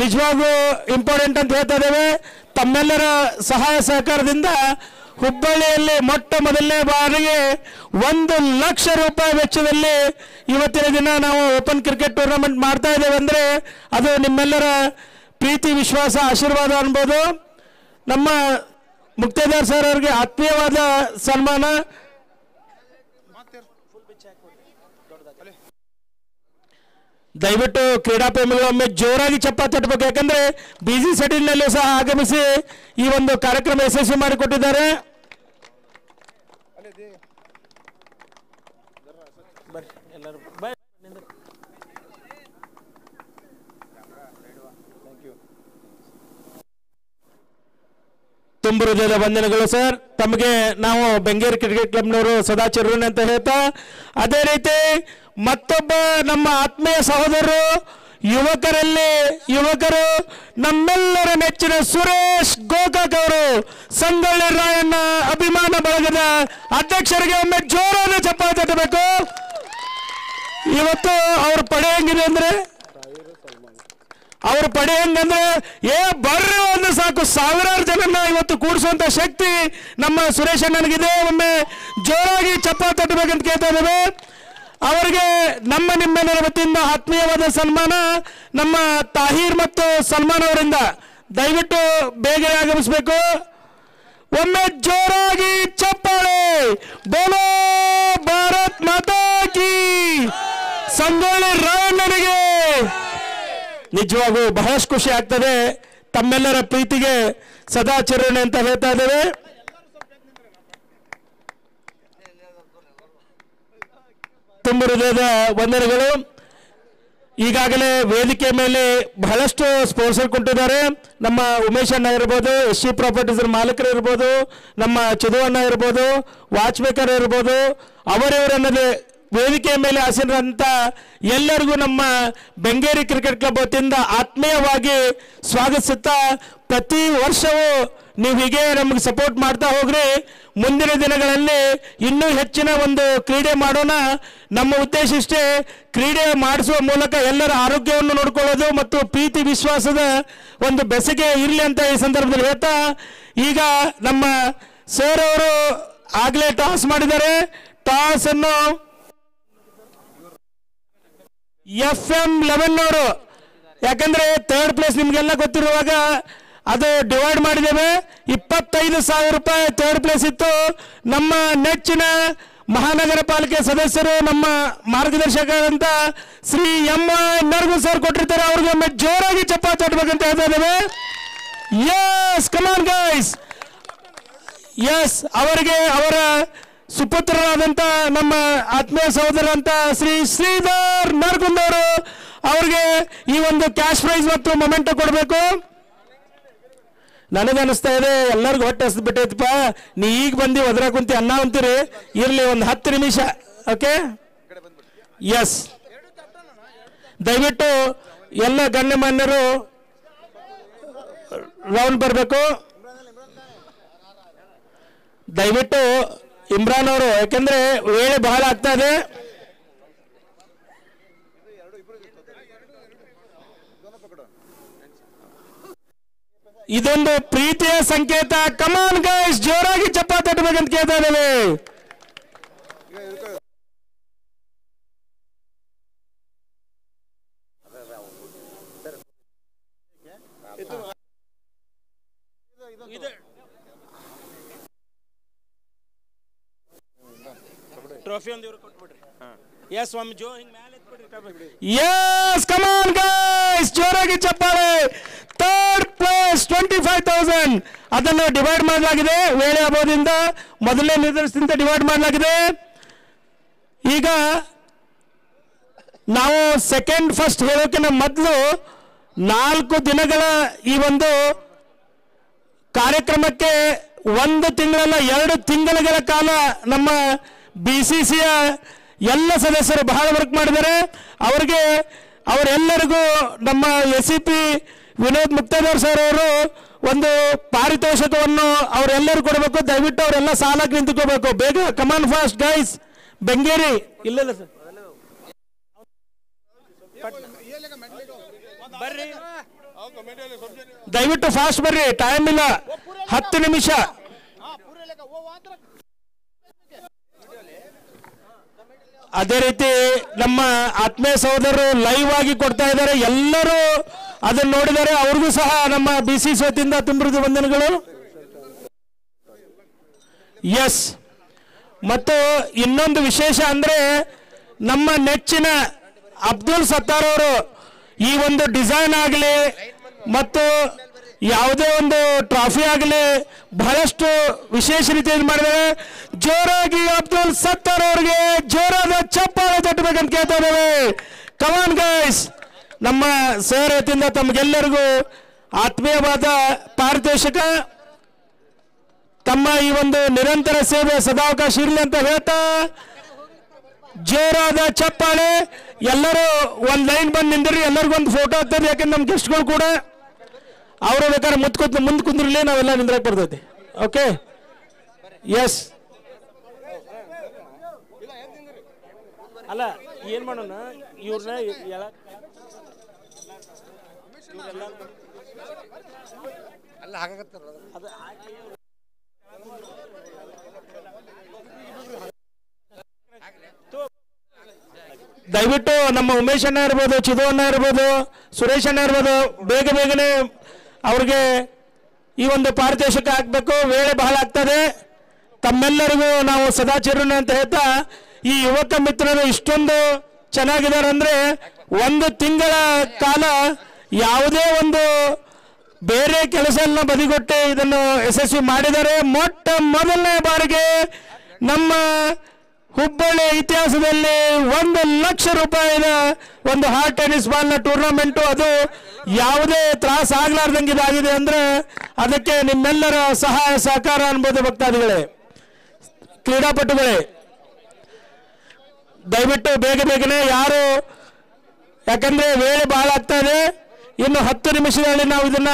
ನಿಜವಾಗೂ ಇಂಪಾರ್ಟೆಂಟ್ ಅಂತ ಹೇಳ್ತಾ ಇದ್ದೇವೆ. ತಮ್ಮೆಲ್ಲರ ಸಹಾಯ ಸಹಕಾರದಿಂದ ಹುಬ್ಬಳ್ಳಿಯಲ್ಲಿ ಮೊಟ್ಟ ಮೊದಲನೇ ಬಾರಿಗೆ 1 ಲಕ್ಷ ರೂಪಾಯಿ ವೆಚ್ಚದಲ್ಲಿ ಇವತ್ತಿನ ದಿನ ನಾವು ಓಪನ್ ಕ್ರಿಕೆಟ್ ಟೂರ್ನಮೆಂಟ್ ಮಾಡ್ತಾ ಇದ್ದೇವೆ. ಅಂದರೆ ಅದು ನಿಮ್ಮೆಲ್ಲರ ಪ್ರೀತಿ, ವಿಶ್ವಾಸ, ಆಶೀರ್ವಾದ ಅನ್ಬೋದು. ನಮ್ಮ ಮುಕ್ತೇದಾರ್ ಸರ್ ಅವರಿಗೆ ಆತ್ಮೀಯವಾದ ಸನ್ಮಾನ. ದಯವಿಟ್ಟು ಕ್ರೀಡಾ ಪ್ರೇಮಿಗಳು ಒಮ್ಮೆ ಜೋರಾಗಿ ಚಪ್ಪಾಳೆ ತಟ್ಟಬೇಕು. ಯಾಕಂದ್ರೆ ಬಿಸಿ ಶೆಡ್ಯೂಲ್ನಲ್ಲೂ ಸಹ ಆಗಮಿಸಿ ಈ ಒಂದು ಕಾರ್ಯಕ್ರಮ ಯಶಸ್ವಿ ಮಾಡಿಕೊಟ್ಟಿದ್ದಾರೆ. ತುಂಬ ಹೃದಯದ ವಂದನೆಗಳು ಸರ್. ತಮಗೆ ನಾವು ಬೆಂಗೇರಿ ಕ್ರಿಕೆಟ್ ಕ್ಲಬ್ನವರು ಸದಾ ಚಿರಋಣಿ ಅಂತ ಹೇಳ್ತಾ, ಅದೇ ರೀತಿ ಮತ್ತೊಬ್ಬ ನಮ್ಮ ಆತ್ಮೀಯ ಸಹೋದರರು, ಯುವಕರು ನಮ್ಮೆಲ್ಲರ ನೆಚ್ಚಿನ ಸುರೇಶ್ ಗೋಕಾಕ್ ಅವರು, ಸಂಗೊಳ್ಳಿ ರಾಯಣ್ಣ ಅಭಿಮಾನ ಬಳಗದ ಅಧ್ಯಕ್ಷರಿಗೆ ಒಮ್ಮೆ ಜೋರಾದ ಚಪ್ಪಾಳೆ ತಟ್ಟಬೇಕು. ಇವತ್ತು ಅವ್ರ ಪಡೆ ಹೆಂಗಿದೆ ಅಂದ್ರೆ, ಅವ್ರ ಪಡೆ ಹೆಂಗಂದ್ರೆ ಬರ್ರಿ ಒಂದು ಸಾಕು, ಸಾವಿರಾರು ಜನನ್ನ ಇವತ್ತು ಕೂಡಿಸುವಂತ ಶಕ್ತಿ ನಮ್ಮ ಸುರೇಶ್ ಅಣ್ಣನಿಗಿದೆ. ಒಮ್ಮೆ ಜೋರಾಗಿ ಚಪ್ಪಾಳೆ ತಟ್ಟಬೇಕಂತ ಕೇಳ್ತಾ ಇದ್ದೇವೆ. ಅವರಿಗೆ ನಿಮ್ಮೆಲ್ಲರ ವತಿಯಿಂದ ಆತ್ಮೀಯವಾದ ಸನ್ಮಾನ ನಮ್ಮ ತಾಹೀರ್ ಮತ್ತು ಸಲ್ಮಾನ್ ಅವರಿಂದ. ದಯವಿಟ್ಟು ಬೇಗ ಆಗಮಿಸಬೇಕು. ಒಮ್ಮೆ ಜೋರಾಗಿ ಚಪ್ಪಾಳೆ. ಬೋಲೋ ಭಾರತ್ ಮಾತಾ ಕಿ. ಸಂಗೊಳ್ಳಿ ರಾಯಣ್ಣನಿಗೆ. ನಿಜವಾಗೂ ಬಹಳಷ್ಟು ಖುಷಿ ಆಗ್ತದೆ. ತಮ್ಮೆಲ್ಲರ ಪ್ರೀತಿಗೆ ಸದಾ ಚಿರಋಣಿ ಅಂತ ಹೇಳ್ತಾ ಇದ್ದೇವೆ. ತುಂಬ ಹೃದಯದ ವಂದನೆಗಳು. ಈಗಾಗಲೇ ವೇದಿಕೆ ಮೇಲೆ ಬಹಳಷ್ಟು ಸ್ಪಾನ್ಸರ್ ಕೊಟ್ಟಿದ್ದಾರೆ. ನಮ್ಮ ಉಮೇಶ್ ಅಣ್ಣ ಇರ್ಬೋದು, SC ಪ್ರಾಪರ್ಟೀಸ್ ಮಾಲೀಕರು ಇರ್ಬೋದು, ನಮ್ಮ ಚದು ಅಣ್ಣ ಇರ್ಬೋದು, ವಾಚ್ಮೇಕರ್ ಇರ್ಬೋದು, ಅವರನ್ನದೇ ವೇದಿಕೆ ಮೇಲೆ ಆಸೀನರಂತ ಎಲ್ಲರಿಗೂ ನಮ್ಮ ಬೆಂಗೇರಿ ಕ್ರಿಕೆಟ್ ಕ್ಲಬ್ ವತಿಯಿಂದ ಆತ್ಮೀಯವಾಗಿ ಸ್ವಾಗತಿಸುತ್ತಾ, ಪ್ರತಿ ವರ್ಷವೂ ನೀವು ಹೀಗೆ ನಮಗೆ ಸಪೋರ್ಟ್ ಮಾಡ್ತಾ ಹೋಗ್ರಿ. ಮುಂದಿನ ದಿನಗಳಲ್ಲಿ ಇನ್ನೂ ಹೆಚ್ಚಿನ ಒಂದು ಕ್ರೀಡೆ ಮಾಡೋಣ. ನಮ್ಮ ಉದ್ದೇಶ ಇಷ್ಟೇ, ಕ್ರೀಡೆ ಮಾಡಿಸುವ ಮೂಲಕ ಎಲ್ಲರ ಆರೋಗ್ಯವನ್ನು ನೋಡಿಕೊಳ್ಳೋದು ಮತ್ತು ಪ್ರೀತಿ ವಿಶ್ವಾಸದ ಒಂದು ಬೆಸುಗೆ ಇರಲಿ ಅಂತ ಈ ಸಂದರ್ಭದಲ್ಲಿ ಹೇಳ್ತಾ, ಈಗ ನಮ್ಮ ಸರ್ ಅವರು ಆಗಲೇ ಟಾಸ್ ಮಾಡಿದ್ದಾರೆ. ಟಾಸ್ ಅನ್ನು FM 11 ಅವರು, ಯಾಕಂದ್ರೆ 3rd ಪ್ಲೇಸ್ ನಿಮ್ಗೆಲ್ಲ ಗೊತ್ತಿರುವಾಗ ಅದು ಡಿವೈಡ್ ಮಾಡಿದ್ದೇವೆ. 25,000 ರೂಪಾಯಿ 3rd ಪ್ಲೇಸ್ ಇತ್ತು. ನಮ್ಮ ನೆಚ್ಚಿನ ಮಹಾನಗರ ಪಾಲಿಕೆ ಸದಸ್ಯರು, ನಮ್ಮ ಮಾರ್ಗದರ್ಶಕರಂತ ಶ್ರೀ ನರಗು ಸರ್ ಕೊಟ್ಟಿರ್ತಾರೆ. ಅವ್ರಿಗೆ ಒಮ್ಮೆ ಜೋರಾಗಿ ಚಪ್ಪಾಳೆ ತಟ್ಟಬೇಕಂತ ಹೇಳ್ತಾ ಇದ್ದೇವೆ. ಯಸ್, ಕಮಾನ್ ಗೈಸ್. ಯಸ್, ಅವರಿಗೆ ಅವರ ಸುಪುತ್ರರಾದಂಥ ನಮ್ಮ ಆತ್ಮೀಯ ಸಹೋದರಂತ ಶ್ರೀ ಶ್ರೀಧರ್ ನರಗುಂದ್ ಅವರು, ಅವ್ರಿಗೆ ಈ ಒಂದು ಕ್ಯಾಶ್ ಪ್ರೈಸ್ ಮತ್ತು ಮೊಮೆಂಟೋ ಕೊಡಬೇಕು. ನನಗೆ ಅನಿಸ್ತಾ ಇದೆ ಎಲ್ಲರಿಗೂ ಹೊಟ್ಟೆ ಹಸಿದು ಬಿಟ್ಟೈತಪ್ಪ. ನೀ ಈಗ ಬಂದು ಒದರ ಕುಂತಿ ಅನ್ನ ಅಂತೀರಿ. ಇರಲಿ, ಒಂದು 10 ನಿಮಿಷ. Okay, yes. ದಯವಿಟ್ಟು ಎಲ್ಲ ಗಣ್ಯಮಾನ್ಯರು ರೌಂಡ್ ಬರಬೇಕು. ದಯವಿಟ್ಟು ಇಮ್ರಾನ್ ಅವರು, ಯಾಕೆಂದ್ರೆ ವೇಳೆ ಬಹಳ ಆಗ್ತಾ ಇದೆ. ಇದೊಂದು ಪ್ರೀತಿಯ ಸಂಕೇತ. ಕಮಾನ್ ಗೈಸ್, ಜೋರಾಗಿ ಚಪ್ಪಾಳೆ ತಟ್ಟಬೇಕಂತ ಕೇಳ್ತಾ ಇದ್ದೇವೆ. ಟ್ರೋಫಿ ಒಂದು ಇವರು ಕೊಟ್ಬಿಡ್ರಿ. ಯಸ್ ಸ್ವಾಮಿ ಜೋ ಹಿಂಗ್ ಮೇಲೆ ಎತ್ಬಿಡ್ರಿ. ಯಸ್ ಕಮಾನ್ ಗೈಸ್, ಜೋರಾಗಿ ಚಪ್ಪಾಳೆ. ಥರ್ಡ್ ಪ್ಲೇಸ್ 25,000 ಅದನ್ನು ಡಿವೈಡ್ ಮಾಡಲಾಗಿದೆ. ವೇಳೆ ಅಭಾವದಿಂದ ಮೊದಲನೇ ನಿರ್ದೇಶನದಿಂದ ಡಿವೈಡ್ ಮಾಡಲಾಗಿದೆ. ಈಗ ನಾವು ಸೆಕೆಂಡ್ ಫಸ್ಟ್ ಹೇಳೋಕಿನ ಮೊದಲು 4 ದಿನಗಳ ಈ ಒಂದು ಕಾರ್ಯಕ್ರಮಕ್ಕೆ 1 ತಿಂಗಳಲ್ಲ 2 ತಿಂಗಳ ಕಾಲ ನಮ್ಮ BCCಯ ಎಲ್ಲ ಸದಸ್ಯರು ಬಹಳ ವರ್ಕ್ ಮಾಡಿದ್ದಾರೆ. ಅವರೆಲ್ಲರಿಗೂ ನಮ್ಮ SCP ವಿನೋದ್ ಮುಕ್ತಾದಾರ್ ಸರ್ ಅವರು ಒಂದು ಪಾರಿತೋಷಕವನ್ನು ಅವರೆಲ್ಲರೂ ಕೊಡಬೇಕು. ದಯವಿಟ್ಟು ಅವರೆಲ್ಲ ಸಾಲಾಗಿ ನಿಂತುಕೋಬೇಕು. ಬೇಗ ಕಮಾನ್ ಫಾಸ್ಟ್ ಗೈಸ್. ಬೆಂಗೇರಿ ಇಲ್ಲ ಸರ್, ಬರ್ರಿ ದಯವಿಟ್ಟು ಫಾಸ್ಟ್ ಬರ್ರಿ, ಟೈಮ್ ಇಲ್ಲ, 10 ನಿಮಿಷ. ಅದೇ ರೀತಿ ನಮ್ಮ ಆತ್ಮೀಯ ಸಹೋದರರು ಲೈವ್ ಆಗಿ ಕೊಡ್ತಾ ಇದ್ದಾರೆ. ಎಲ್ಲರೂ ಅದನ್ನು ನೋಡಿದರೆ ಅವ್ರಿಗೂ ಸಹ ನಮ್ಮ BCC ವತಿಯಿಂದ ತುಂಬಿದ ವಂದನೆಗಳು. ಎಸ್, ಮತ್ತು ಇನ್ನೊಂದು ವಿಶೇಷ ಅಂದ್ರೆ ನಮ್ಮ ನೆಚ್ಚಿನ ಅಬ್ದುಲ್ ಸತ್ತಾರ್ ಅವರು ಈ ಒಂದು ಡಿಸೈನ್ ಆಗಲಿ ಮತ್ತು ಯಾವುದೇ ಒಂದು ಟ್ರಾಫಿ ಆಗಲಿ ಬಹಳಷ್ಟು ವಿಶೇಷ ರೀತಿಯಲ್ಲಿ ಮಾಡಿದ್ದಾರೆ. ಜೋರಾಗಿ ಅಬ್ದುಲ್ ಸತ್ತಾರ್ ಅವರಿಗೆ ಜೋರಾದ ಚಪ್ಪಾಳೆ ತಟ್ಟಬೇಕಂತ ಕೇಳ್ತಾ ಇದ್ದೇವೆ. ಕಮಾನ್ ಗೈಸ್. ನಮ್ಮ ಸರ್ ವತಿಯಿಂದ ತಮಗೆಲ್ಲರಿಗೂ ಆತ್ಮೀಯವಾದ ಪಾರಿತೋಷಕ. ತಮ್ಮ ಈ ಒಂದು ನಿರಂತರ ಸೇವೆ ಸದಾವಕಾಶ ಇರಲಿ ಅಂತ ಹೇಳ್ತಾ ಜೋರಾದ ಚಪ್ಪಾಳೆ. ಎಲ್ಲರೂ ಒಂದು ಲೈನ್ ಬಂದು ನಿಂದಿರಿ. ಎಲ್ಲರಿಗೂ ಒಂದು ಫೋಟೋ ಆಗ್ತದೆ, ಯಾಕಂದ್ರೆ ನಮ್ಮ ಗೆಸ್ಟ್ಗಳು ಕೂಡ ಅವರು ಬೇಕಾದ್ರೆ ಮುಂದೆ ಕುಂದಿರಲಿ, ನಾವೆಲ್ಲ ನಿಂದ್ರಕ್ಕೆ ಬರ್ತೈತಿ. Okay, yes. ಅಲ್ಲ ಏನ್ ಮಾಡೋಣ, ಇವ್ರನ್ನ ದಯವಿಟ್ಟು ನಮ್ಮ ಉಮೇಶ್ ಅಣ್ಣ ಇರ್ಬೋದು, ಚಿದು ಅಣ್ಣ ಇರ್ಬೋದು, ಸುರೇಶ್ ಅಣ್ಣ ಇರ್ಬೋದು, ಬೇಗನೆ ಅವ್ರಿಗೆ ಈ ಒಂದು ಪಾರಿತೋಷಕ ಹಾಕ್ಬೇಕು. ವೇಳೆ ಬಹಳ ಆಗ್ತದೆ. ತಮ್ಮೆಲ್ಲರಿಗೂ ನಾವು ಸದಾ ಚಿರೋಣ ಅಂತ ಹೇಳ್ತಾ, ಈ ಯುವಕ ಮಿತ್ರರು ಇಷ್ಟೊಂದು ಚೆನ್ನಾಗಿದ್ದಾರೆ ಅಂದ್ರೆ 1 ತಿಂಗಳ ಕಾಲ ಯಾವುದೇ ಒಂದು ಬೇರೆ ಕೆಲಸನ ಬದಿಗೊಟ್ಟೆ ಇದನ್ನು ಯಶಸ್ವಿ ಮಾಡಿದ್ದಾರೆ. ಮೊಟ್ಟ ಮೊದಲನೇ ಬಾರಿಗೆ ನಮ್ಮ ಹುಬ್ಬಳ್ಳಿ ಇತಿಹಾಸದಲ್ಲಿ 1 ಲಕ್ಷ ರೂಪಾಯಿನ ಒಂದು ಹಾರ್ಟ್ ಟೆನ್ನಿಸ್ ಬಾಲ್ನ ಟೂರ್ನಮೆಂಟು, ಅದು ಯಾವುದೇ ತ್ರಾಸ ಆಗ್ಲಾರ್ದಂಗೆ ಇದಾಗಿದೆ ಅಂದ್ರೆ ಅದಕ್ಕೆ ನಿಮ್ಮೆಲ್ಲರ ಸಹಾಯ ಸಹಕಾರ ಅನ್ಬೋದು. ಭಕ್ತಾದಿಗಳೇ, ಕ್ರೀಡಾಪಟುಗಳೇ, ದಯವಿಟ್ಟು ಬೇಗನೆ ಯಾರು, ಯಾಕಂದ್ರೆ ವೇಳೆ ಬಹಳ ಆಗ್ತಾ ಇದೆ. ಇನ್ನು 10 ನಿಮಿಷದಲ್ಲಿ ನಾವು ಇದನ್ನ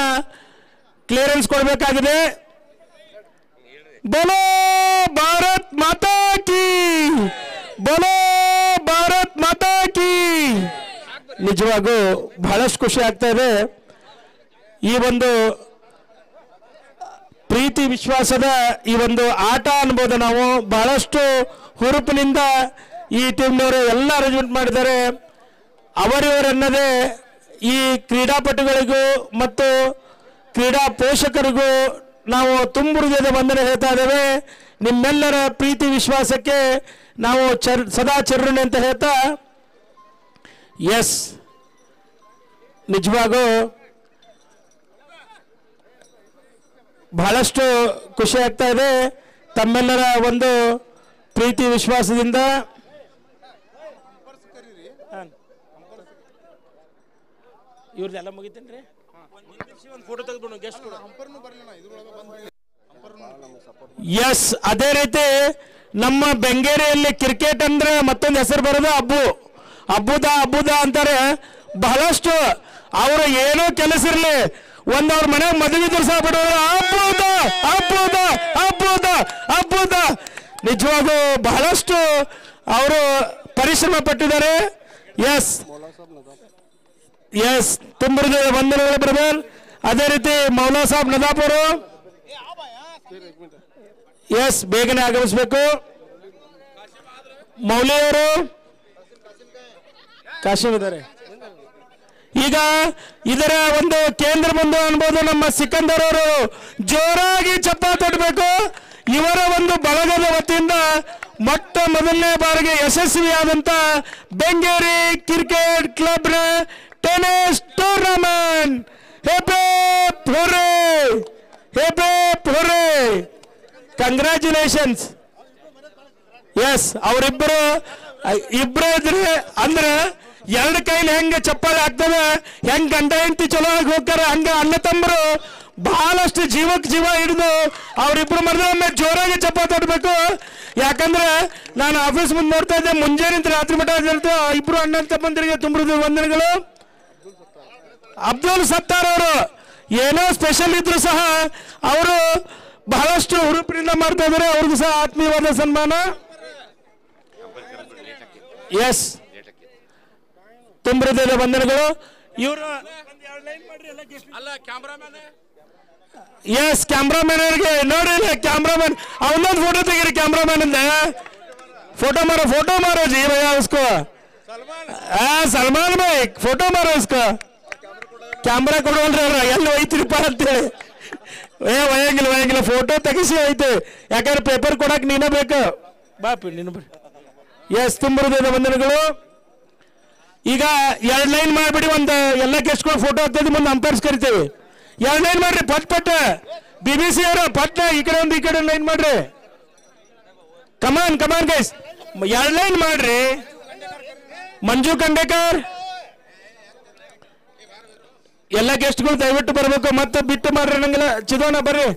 ಕ್ಲಿಯರೆನ್ಸ್ ಕೊಡಬೇಕಾಗಿದೆ. ಬೋಲೋ ಭಾರತ್ ಮಾತಾ ಕಿ, ಬೋಲೋ ಭಾರತ್ ಮಾತಾ ಕಿ. ನಿಜವಾಗೂ ಬಹಳಷ್ಟು ಖುಷಿ ಆಗ್ತಾ ಇದೆ. ಈ ಒಂದು ಪ್ರೀತಿ ವಿಶ್ವಾಸದ ಈ ಒಂದು ಆಟ ಅನ್ಬೋದು. ನಾವು ಬಹಳಷ್ಟು ಹುರುಪಿನಿಂದ ಈ ಟೀಮ್ನವರು ಎಲ್ಲ ಅರೇಂಜ್ಮೆಂಟ್ ಮಾಡಿದ್ದಾರೆ. ಅವರಿವರನ್ನದೇ ಈ ಕ್ರೀಡಾಪಟುಗಳಿಗೂ ಮತ್ತು ಕ್ರೀಡಾ ಪೋಷಕರಿಗೂ ನಾವು ತುಂಬ ಹೃದಯದ ವಂದನೆ ಹೇಳ್ತಾ ಇದ್ದೇವೆ. ನಿಮ್ಮೆಲ್ಲರ ಪ್ರೀತಿ ವಿಶ್ವಾಸಕ್ಕೆ ನಾವು ಸದಾ ಚಿರೋಣ ಅಂತ ಹೇಳ್ತಾ, ಎಸ್, ನಿಜವಾಗೂ ಬಹಳಷ್ಟು ಖುಷಿ ಆಗ್ತಾ ಇದೆ ತಮ್ಮೆಲ್ಲರ ಒಂದು ಪ್ರೀತಿ ವಿಶ್ವಾಸದಿಂದ. ಇವ್ರದೆಲ್ಲ ಮುಗಿತೇನ್ರಿ, ಒಂದು ಫೋಟೋ ತೆಗೆದು ಗೆಸ್ಟ್ ಕೂಡ. ಎಸ್, ಅದೇ ರೀತಿ ನಮ್ಮ ಬೆಂಗೇರಿಯಲ್ಲಿ ಕ್ರಿಕೆಟ್ ಅಂದ್ರೆ ಮತ್ತೊಂದು ಹೆಸರು ಬರೋದು ಅಬ್ಬುದ ಅಂತಾರೆ. ಬಹಳಷ್ಟು ಅವರು ಏನೋ ಕೆಲಸ ಇರಲಿ, ಒಂದು ಅವ್ರ ಮನೆಗೆ ಮದುವೆ ದಿವಸ ಬಿಡೋದು ಅದ್ಭುತ. ನಿಜವಾಗೂ ಬಹಳಷ್ಟು ಅವರು ಪರಿಶ್ರಮ ಪಟ್ಟಿದ್ದಾರೆ. ಎಸ್ ತುಂಬ ವಂದನೆಗಳು ಬ್ರದರ್. ಅದೇ ರೀತಿ ಮೌಲಾ ಸಾಬ್ ನದಾಪ್ ಅವರು ಎಸ್ ಬೇಗನೆ ಆಗಮಿಸಬೇಕು. ಮೌಲಿಯವರು ಕಾಶಿಂ ಇದ್ದಾರೆ. ಈಗ ಇದರ ಒಂದು ಕೇಂದ್ರ ಬಿಂದು ಅನ್ಬೋದು ನಮ್ಮ ಸಿಕಂದರ್ ಅವರು. ಜೋರಾಗಿ ಚಪ್ಪಾಳೆ ತಟ್ಟಬೇಕು. ಇವರ ಒಂದು ಬಳಗದ ವತಿಯಿಂದ ಮೊಟ್ಟ ಮೊದಲನೇ ಬಾರಿಗೆ ಯಶಸ್ವಿಯಾದಂತ ಬೆಂಗೇರಿ ಕ್ರಿಕೆಟ್ ಕ್ಲಬ್ನ ಟೆನಿಸ್ ಟೂರ್ನಮೆಂಟ್ ಹೆಪೆ ಕಂಗ್ರ್ಯಾಚುಲೇಷನ್ಸ್. ಎಸ್ ಅವರಿಬ್ಬರು ಇದ್ರೆ ಅಂದ್ರೆ ಎರಡು ಕೈಲಿ ಹೆಂಗೆ ಚಪ್ಪಾಳೆ ಆಗ್ತದೆ, ಹೆಂಗ್ ಗಂಡ ಹೆಂಡತಿ ಚಲೋ ಆಗಿ ಹೋಗ್ತಾರೆ, ಹಂಗ ಅಣ್ಣ ತಮ್ಮರು ಬಹಳಷ್ಟು ಜೀವಕ್ಕೆ ಜೀವ ಹಿಡಿದು ಅವರಿಬ್ರು ಮರದೊಮ್ಮೆ ಜೋರಾಗಿ ಚಪ್ಪಾಳೆ ತಟ್ಟಬೇಕು. ಯಾಕಂದ್ರೆ ನಾನು ಆಫೀಸ್ ಮುಂದೆ ನೋಡ್ತಾ ಇದ್ದೆ, ಮುಂಜಾನೆ ರಾತ್ರಿ ಮಠ ಇಬ್ರು ಅಣ್ಣ ತಮ್ಮಂದಿರಿಗೆ ತುಂಬ ವಂದನೆಗಳು. ಅಬ್ದುಲ್ ಸತ್ತಾರ್ ಅವರು ಏನೋ ಸ್ಪೆಷಲ್ ಇದ್ರು ಸಹ ಅವರು ಬಹಳಷ್ಟು ಹುರುಪಿನಿಂದ ಮಾಡ್ತಾ ಇದ್ದಾರೆ. ಅವ್ರಿಗೂ ಸಹ ಆತ್ಮೀಯವಾದ ಸನ್ಮಾನ. ಎಸ್ ತುಂಬ ಹೃದಯದ ವಂದನೆಗಳು. ಇವರು ಎಸ್ ಕ್ಯಾಮ್ರಾಮನ್ ಅವರಿಗೆ ನೋಡಿ, ಕ್ಯಾಮ್ರಾಮನ್ ಅವನೊಂದು ಫೋಟೋ ತೆಗೀರಿ. ಕ್ಯಾಮ್ರಾಮನ್ ಇಂದ फोटो मारो जी भैया उसको. सलमान भाई फोटो मारो उसको. ಕ್ಯಾಮ್ರಾ ಕೊಡೋಲ್ರಿ ಅವ್ರ ಎಲ್ಲಿ ಒಯ್ತಿರಿಪ್ಪ ಅಂತೇಳಿ. ಒಯ್ಯಂಗಿಲ್ಲ ಫೋಟೋ ತೆಗಿಸಿ ಐತೆ. ಯಾಕಂದ್ರೆ ಪೇಪರ್ ಕೊಡಕ್ ನೀನೇ ಬೇಕು. ಬಾಪಿ ನೀನು ಎಸ್ ತುಂಬ ಹೃದಯದ ವಂದನೆಗಳು. ಈಗ 2 ಲೈನ್ ಮಾಡ್ಬಿಡಿ. ಒಂದು ಎಲ್ಲ ಗೆಸ್ಟ್ಗಳು ಫೋಟೋ ಹಾಕ್ತಿದ್ವಿ, ಮುಂದೆ ಅಂಪೈರ್ಸ್ ಕರಿತೇವೆ. 2 ಲೈನ್ ಮಾಡ್ರಿ ಪಟ್ BBC ಅವರು ಪಟ್ ಈ ಕಡೆ ಒಂದು ಈ ಕಡೆ ಲೈನ್ ಮಾಡ್ರಿ. ಕಮಾನ್ ಗೈಸ್ 2 ಲೈನ್ ಮಾಡ್ರಿ. ಮಂಜು ಖಂಡೇಕರ್ ಎಲ್ಲ ಗೆಸ್ಟ್ಗಳು ದಯವಿಟ್ಟು ಬರಬೇಕು. ಮತ್ತೆ ಬಿಟ್ಟು ಮಾಡ್ರಿ ನಂಗೆಲ್ಲ. ಚಿದೋಣ ಬರ್ರಿ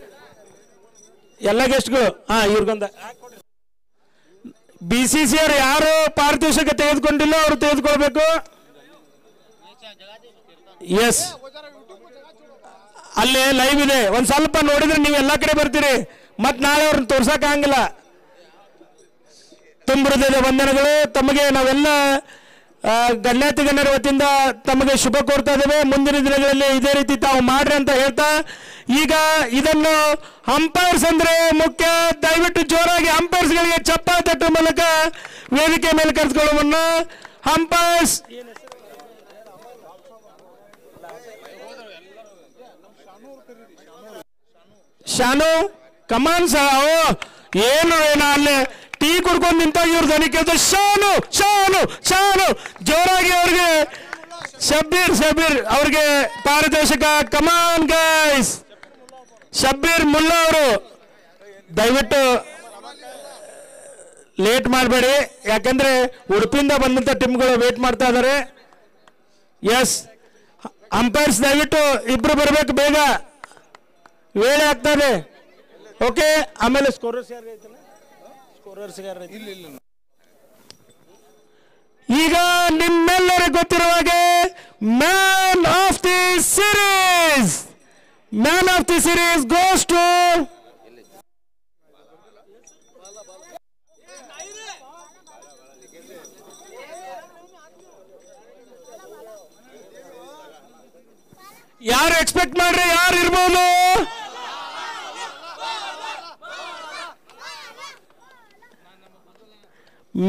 ಎಲ್ಲ ಗೆಸ್ಟ್ಗಳು. ಇವ್ರಿಗೊಂದ BCC ಅವರು ಯಾರು ಪಾರಿತೋಷಕ ತೆಗೆದುಕೊಂಡಿಲ್ಲ ಅವರು ತೆಗೆದುಕೊಳ್ಬೇಕು. ಎಸ್ ಅಲ್ಲಿ ಲೈವ್ ಇದೆ, ಒಂದ್ ಸ್ವಲ್ಪ ನೋಡಿದ್ರೆ ನೀವು ಎಲ್ಲಾ ಕಡೆ ಬರ್ತೀರಿ. ಮತ್ ನಾಳೆ ಅವ್ರನ್ನ ತೋರ್ಸಕ್ ಆಗಂಗಿಲ್ಲ. ತುಂಬ ಹೃದಯದ ವಂದನೆಗಳು. ತಮಗೆ ನಾವೆಲ್ಲ ಗಣ್ಯಾತಿ ಗಣ್ಯರ ವತಿಯಿಂದ ತಮಗೆ ಶುಭ ಕೋರ್ತಾ ಇದ್ದೇವೆ. ಮುಂದಿನ ದಿನಗಳಲ್ಲಿ ಇದೇ ರೀತಿ ತಾವು ಮಾಡ್ರಿ ಅಂತ ಹೇಳ್ತಾ, ಈಗ ಇದನ್ನು ಅಂಪೈರ್ಸ್ ಅಂದ್ರೆ ಮುಖ್ಯ. ದಯವಿಟ್ಟು ಜೋರಾಗಿ ಅಂಪೈರ್ಸ್ ಗಳಿಗೆ ಚಪ್ಪಾಳೆ ತಟ್ಟುವ ಮೂಲಕ ವೇದಿಕೆ ಮೇಲೆ ಕರೆದುಕೊಳ್ಳುವನ್ನ. ಅಂಪೈರ್ಸ್ ಶಾನು ಕಮಾನ್ ಏನು ಅಲ್ಲೇ ಟೀ ಕುಡ್ಕೊಂಡು ನಿಂತಾಗ ಇವ್ರ ಧ್ವನಿ ಕೇಳ್ತಾರೆ. ಶಾನು ಜೋರಾಗಿ ಅವ್ರಿಗೆ ಶಬ್ಬೀರ್ ಅವ್ರಿಗೆ ಪಾರಿತೋಷಕ. ಕಮಾನ್ ಗೈಸ್. ಶಬ್ಬೀರ್ ಮುಲ್ಲಾ ಅವರು ದಯವಿಟ್ಟು ಲೇಟ್ ಮಾಡಬೇಡಿ, ಯಾಕಂದ್ರೆ ಉಡುಪಿಯಿಂದ ಬಂದಂತ ಟೀಮ್ಗಳು ವೇಟ್ ಮಾಡ್ತಾ ಇದ್ದಾರೆ. ಎಸ್ ಅಂಪೈರ್ಸ್ ದಯವಿಟ್ಟು ಇಬ್ರು ಬರಬೇಕು, ಬೇಗ ವೇಳೆ ಆಗ್ತಾ ಇದೆ. ಓಕೆ ಆಮೇಲೆ ಸ್ಕೋರರ್ಸ್ ಯಾರು ಐತಲ್ಲ, ಈಗ ನಿಮ್ಮೆಲ್ಲರಿಗೂ ಗೊತ್ತಿರುವ ಹಾಗೆ man of the series goes to ಯಾರು ಎಕ್ಸ್ಪೆಕ್ಟ್ ಮಾಡ್ರಿ, ಯಾರು ಇರ್ಬೋದು?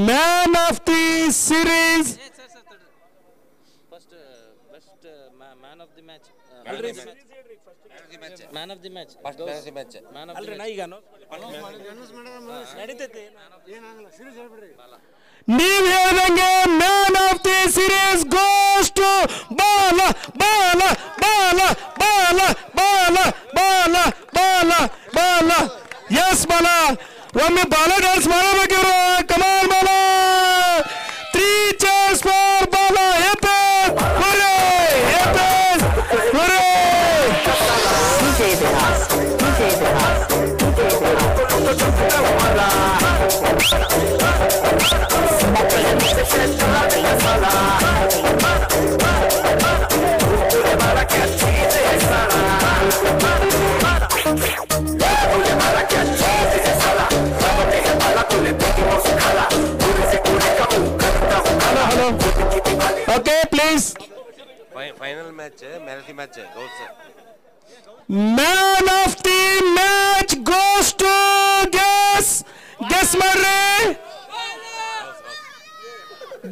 Man of the series man of the match ನೀವು ಹೇಳ್ದಂಗೆ man of the series goes to Bala. Yes Bala, ಒಮ್ಮೆ ಬಾಲ ಡ್ಯಾನ್ಸ್ ಮಾಡಬೇಕಿವ್ರು. ಕಮಾನ್ ಬಾಲ. 3 cheers for Bala. Man of the match goes to guess ಮಾಡ್ರಿ.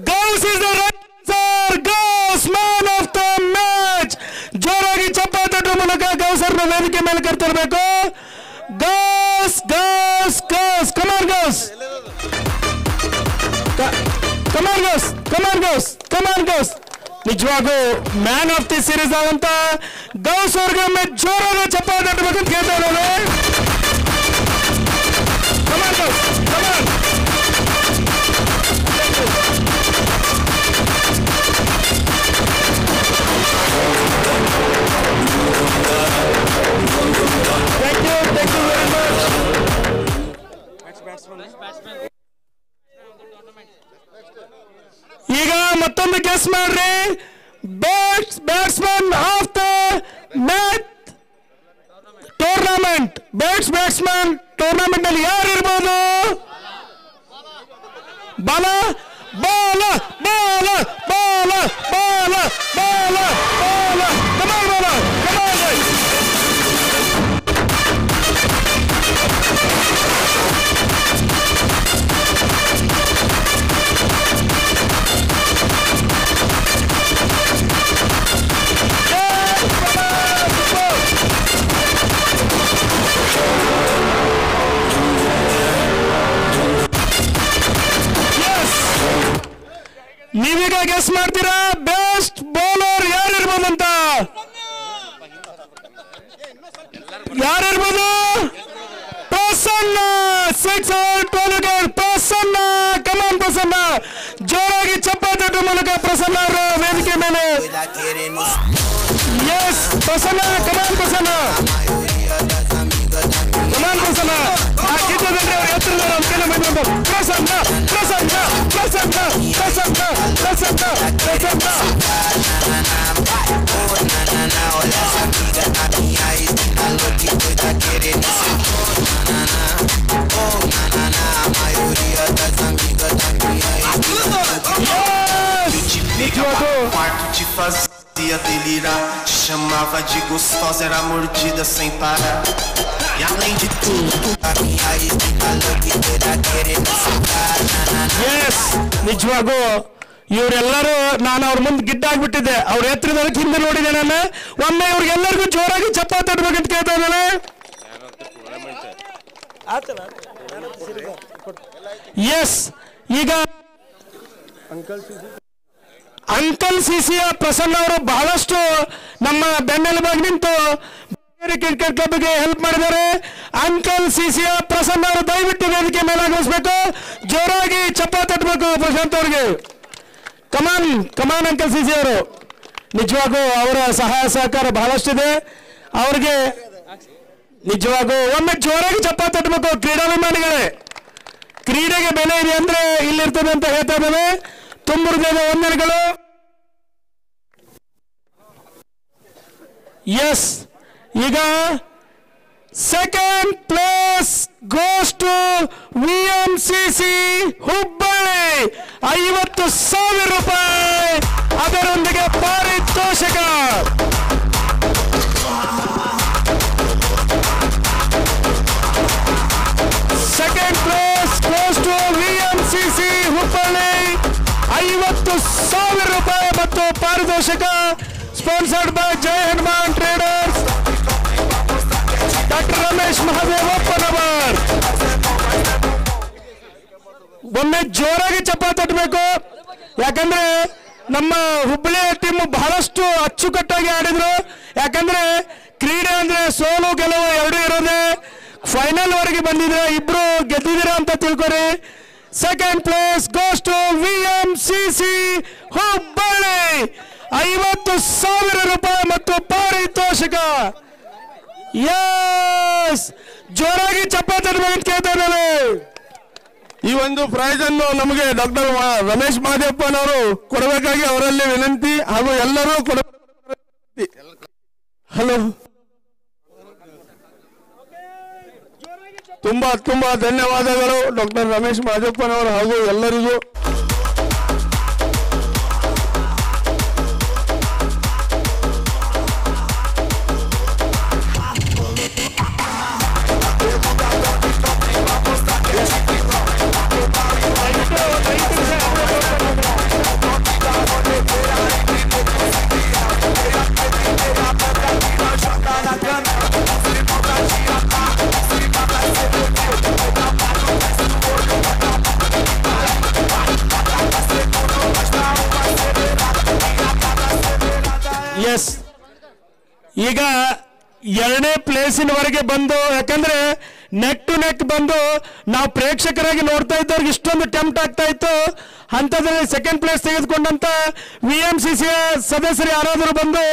Ghouse is the right answer. Ghouse man of the match. ಜೋರಾಗಿ ಚಪ್ಪಾಳೆ ತಟ್ಟುವ ಮೂಲಕ ಗೌಸರ್ನ ವೇದಿಕೆ ಮೇಲೆ ಕರೆತರಬೇಕು. Gauss Ghouse Ghouse come on Ghouse come on Ghouse come on Ghouse come on Ghouse. ನಿಜವಾಗೂ ಮ್ಯಾನ್ ಆಫ್ ದಿ ಸೀರೀಸ್ ಆದಂತ ಗೌಸ್ ಅವ್ರಿಗೆ ಒಮ್ಮೆ ಜೋರಾಗಿ ಚಪ್ಪಾಳೆ ತಟ್ಟಬೇಕಂತ ಕೇಳ್ತಾ ಇದ್ದಾರೆ. Come on Ghouse come on. Thank you very much. ಈಗ ಮತ್ತೊಂದು ಗೆಸ್ ಮಾಡ್ರಿ. Batsman of the match tournament. Batsman tournament ನಲ್ಲಿ ಯಾರು ಇರ್ಬೋದು? ಬಾಲ ಬಾಲ ಬಾಲ ಬಾಲ ಬಾಲ ಬಾಲ ಬಾಲ ಕಮಾನ್ ಬಾಲ ಕಮಾನ್. ನೀವೀಗ ಗೆಸ್ ಮಾಡ್ತೀರಾ ಬೆಸ್ಟ್ ಬೌಲರ್ ಯಾರಿರ್ಬೋದಂತ? ಯಾರಿರ್ಬೋದು? ಪ್ರಸನ್ನ. 6 ಔಟ್ ಪ್ರಸನ್ನ. ಕಮಾನ್ ಪ್ರಸನ್ನ. ಜೋರಾಗಿ ಚಪ್ಪಾಳೆ ತಟ್ಟುವ ಮೂಲಕ ಪ್ರಸನ್ನ ಅವರು ವೇದಿಕೆ ಮೇಲೆ. Yes Prasanna. Come on Prasanna. Come on Prasanna. ಆ ಕಿತ್ತದಂದ್ರೆ ಅವ್ರ ಎತ್ತರದ ಅಂಕೆಲ್ಲ ಬಂದ್ರು. Prasanna Prasanna Prasanna Prasanna Prasanna Prasanna. Quarto te fazia delirar, te chamava de gostosa, era mordida sem parar. E além de tudo, a minha ex-mina que era querendo soltar. Yes ನಿಜವಾಗೂ ಇವರೆಲ್ಲರೂ ನಾನು ಅವ್ರ ಮುಂದೆ ಗಿಡ್ಡಾಗ್ಬಿಟ್ಟಿದ್ದೆ. ಅವ್ರ ಎತ್ತರದಕ್ಕೆ ಹಿಂದೆ ನೋಡಿದೆ ನಾನು. ಒಮ್ಮೆ ಇವ್ರಿಗೆಲ್ಲರಿಗೂ ಜೋರಾಗಿ ಚಪ್ಪಾಳೆ ತಟ್ಟಬೇಕಂತ ಕೇಳ್ತಾ ಇದ್ದಾನೆ. ಎಸ್ ಈಗ ಅಂಕಲ್ ಸಿಸಿಯ ಪ್ರಸನ್ನ ಅವರು ಬಹಳಷ್ಟು ನಮ್ಮ ಬೆನ್ನೆಲುಬಾಗಿ ನಿಂತು ಕ್ರಿಕೆಟ್ ಕ್ಲಬ್ಗೆ ಹೆಲ್ಪ್ ಮಾಡಿದ್ದಾರೆ. ಅಂಕಲ್ ಸಿಸಿಯ ಪ್ರಸನ್ನ ಅವರು ದಯವಿಟ್ಟು ವೇದಿಕೆ ಮೇಲೆ ಆಗಮಿಸಬೇಕು. ಜೋರಾಗಿ ಚಪ್ಪಾಳೆ ತಟ್ಟಬೇಕು ಪ್ರಶಾಂತ್ ಅವ್ರಿಗೆ. ಕಮಾನ್ ಕಮಾನ್ ಅಂಕಲ್ ಸಿಸಿ ಅವರು. ನಿಜವಾಗೂ ಅವರ ಸಹಾಯ ಸಹಕಾರ ಬಹಳಷ್ಟಿದೆ ಅವ್ರಿಗೆ. ನಿಜವಾಗೂ ಒಮ್ಮೆ ಜೋರಾಗಿ ಚಪ್ಪಾಳೆ ತಟ್ಟಬೇಕು ಕ್ರೀಡಾಭಿಮಾನಿಗಳೇ. ಕ್ರೀಡೆಗೆ ಬೆಲೆ ಇದೆ ಅಂದ್ರೆ ಇಲ್ಲಿರ್ತದೆ ಅಂತ ಹೇಳ್ತಾ ಇದ್ದೇವೆ. ತುಂಬ ಹೃದಯದ ವಂದನೆಗಳು. ಎಸ್ ಈಗ second place goes to VMCC Hubballi. 50,000 ರೂಪಾಯಿ ಅದರೊಂದಿಗೆ ಪಾರಿತೋಷಕ. Second place goes to VMCC Hubballi. 50,000 ರೂಪಾಯಿ ಮತ್ತು ಪಾರಿತೋಷಕ. Sponsored by Jai Hanuman traders, doctor Ramesh Mahadevappanavar. ಒಮ್ಮೆ ಜೋರಾಗಿ ಚಪ್ಪಾಳೆ ತಟ್ಟಬೇಕು. ಯಾಕಂದ್ರೆ ನಮ್ಮ ಹುಬ್ಬಳ್ಳಿ ಟೀಮ್ ಬಹಳಷ್ಟು ಅಚ್ಚುಕಟ್ಟಾಗಿ ಆಡಿದ್ರು. ಯಾಕಂದ್ರೆ ಕ್ರೀಡೆ ಅಂದ್ರೆ ಸೋಲು ಗೆಲುವು ಎರಡೂ ಇರೋದೆ. ಫೈನಲ್ ವರೆಗೆ ಬಂದಿದ್ರೆ ಇಬ್ರು ಗೆದ್ದಿದ್ದೀರಾ ಅಂತ ತಿಳ್ಕೊರಿ. Second place goes to VMCC Hubballi. 50,000 ರೂಪಾಯಿ ಮತ್ತು ಪಾರಿತೋಷಕ. ಎಸ್ ಜೋರಾಗಿ ಚಪ್ಪಾಳೆ ತಟ್ಟಬೇಕಂತ ಕೇಳ್ತಾ ಇದ್ದಾರೆ. ಈ ಒಂದು ಪ್ರೈಸ್ ಅನ್ನು ನಮಗೆ ಡಾಕ್ಟರ್ ರಮೇಶ್ ಮಹಾದೇವಪ್ಪನವರು ಕೊಡಬೇಕಾಗಿ ಅವರಲ್ಲಿ ವಿನಂತಿ ಹಾಗೂ ಎಲ್ಲರೂ ಹಲೋ ತುಂಬಾ ತುಂಬಾ ಧನ್ಯವಾದಗಳು ಡಾಕ್ಟರ್ ರಮೇಶ್ ಮಹಾದೇವಪ್ಪನವರು ಹಾಗೂ ಎಲ್ಲರಿಗೂ. ಎರಡನೇ ಪ್ಲೇಸಿನವರೆಗೆ ಬಂದು, ಯಾಕಂದ್ರೆ ನೆಕ್ ಟು ನೆಕ್ ಬಂದು ನಾವು ಪ್ರೇಕ್ಷಕರಾಗಿ ನೋಡ್ತಾ ಇದ್ದವ್ರಿಗೆ ಇಷ್ಟೊಂದು ಟೆಂಪ್ಟ್ ಆಗ್ತಾ ಇತ್ತು. ಅಂಥದ್ರಲ್ಲಿ ಸೆಕೆಂಡ್ ಪ್ಲೇಸ್ ತೆಗೆದುಕೊಂಡಂತ VMCC ಸದಸ್ಯರು ಯಾರಾದರೂ ಬಂದು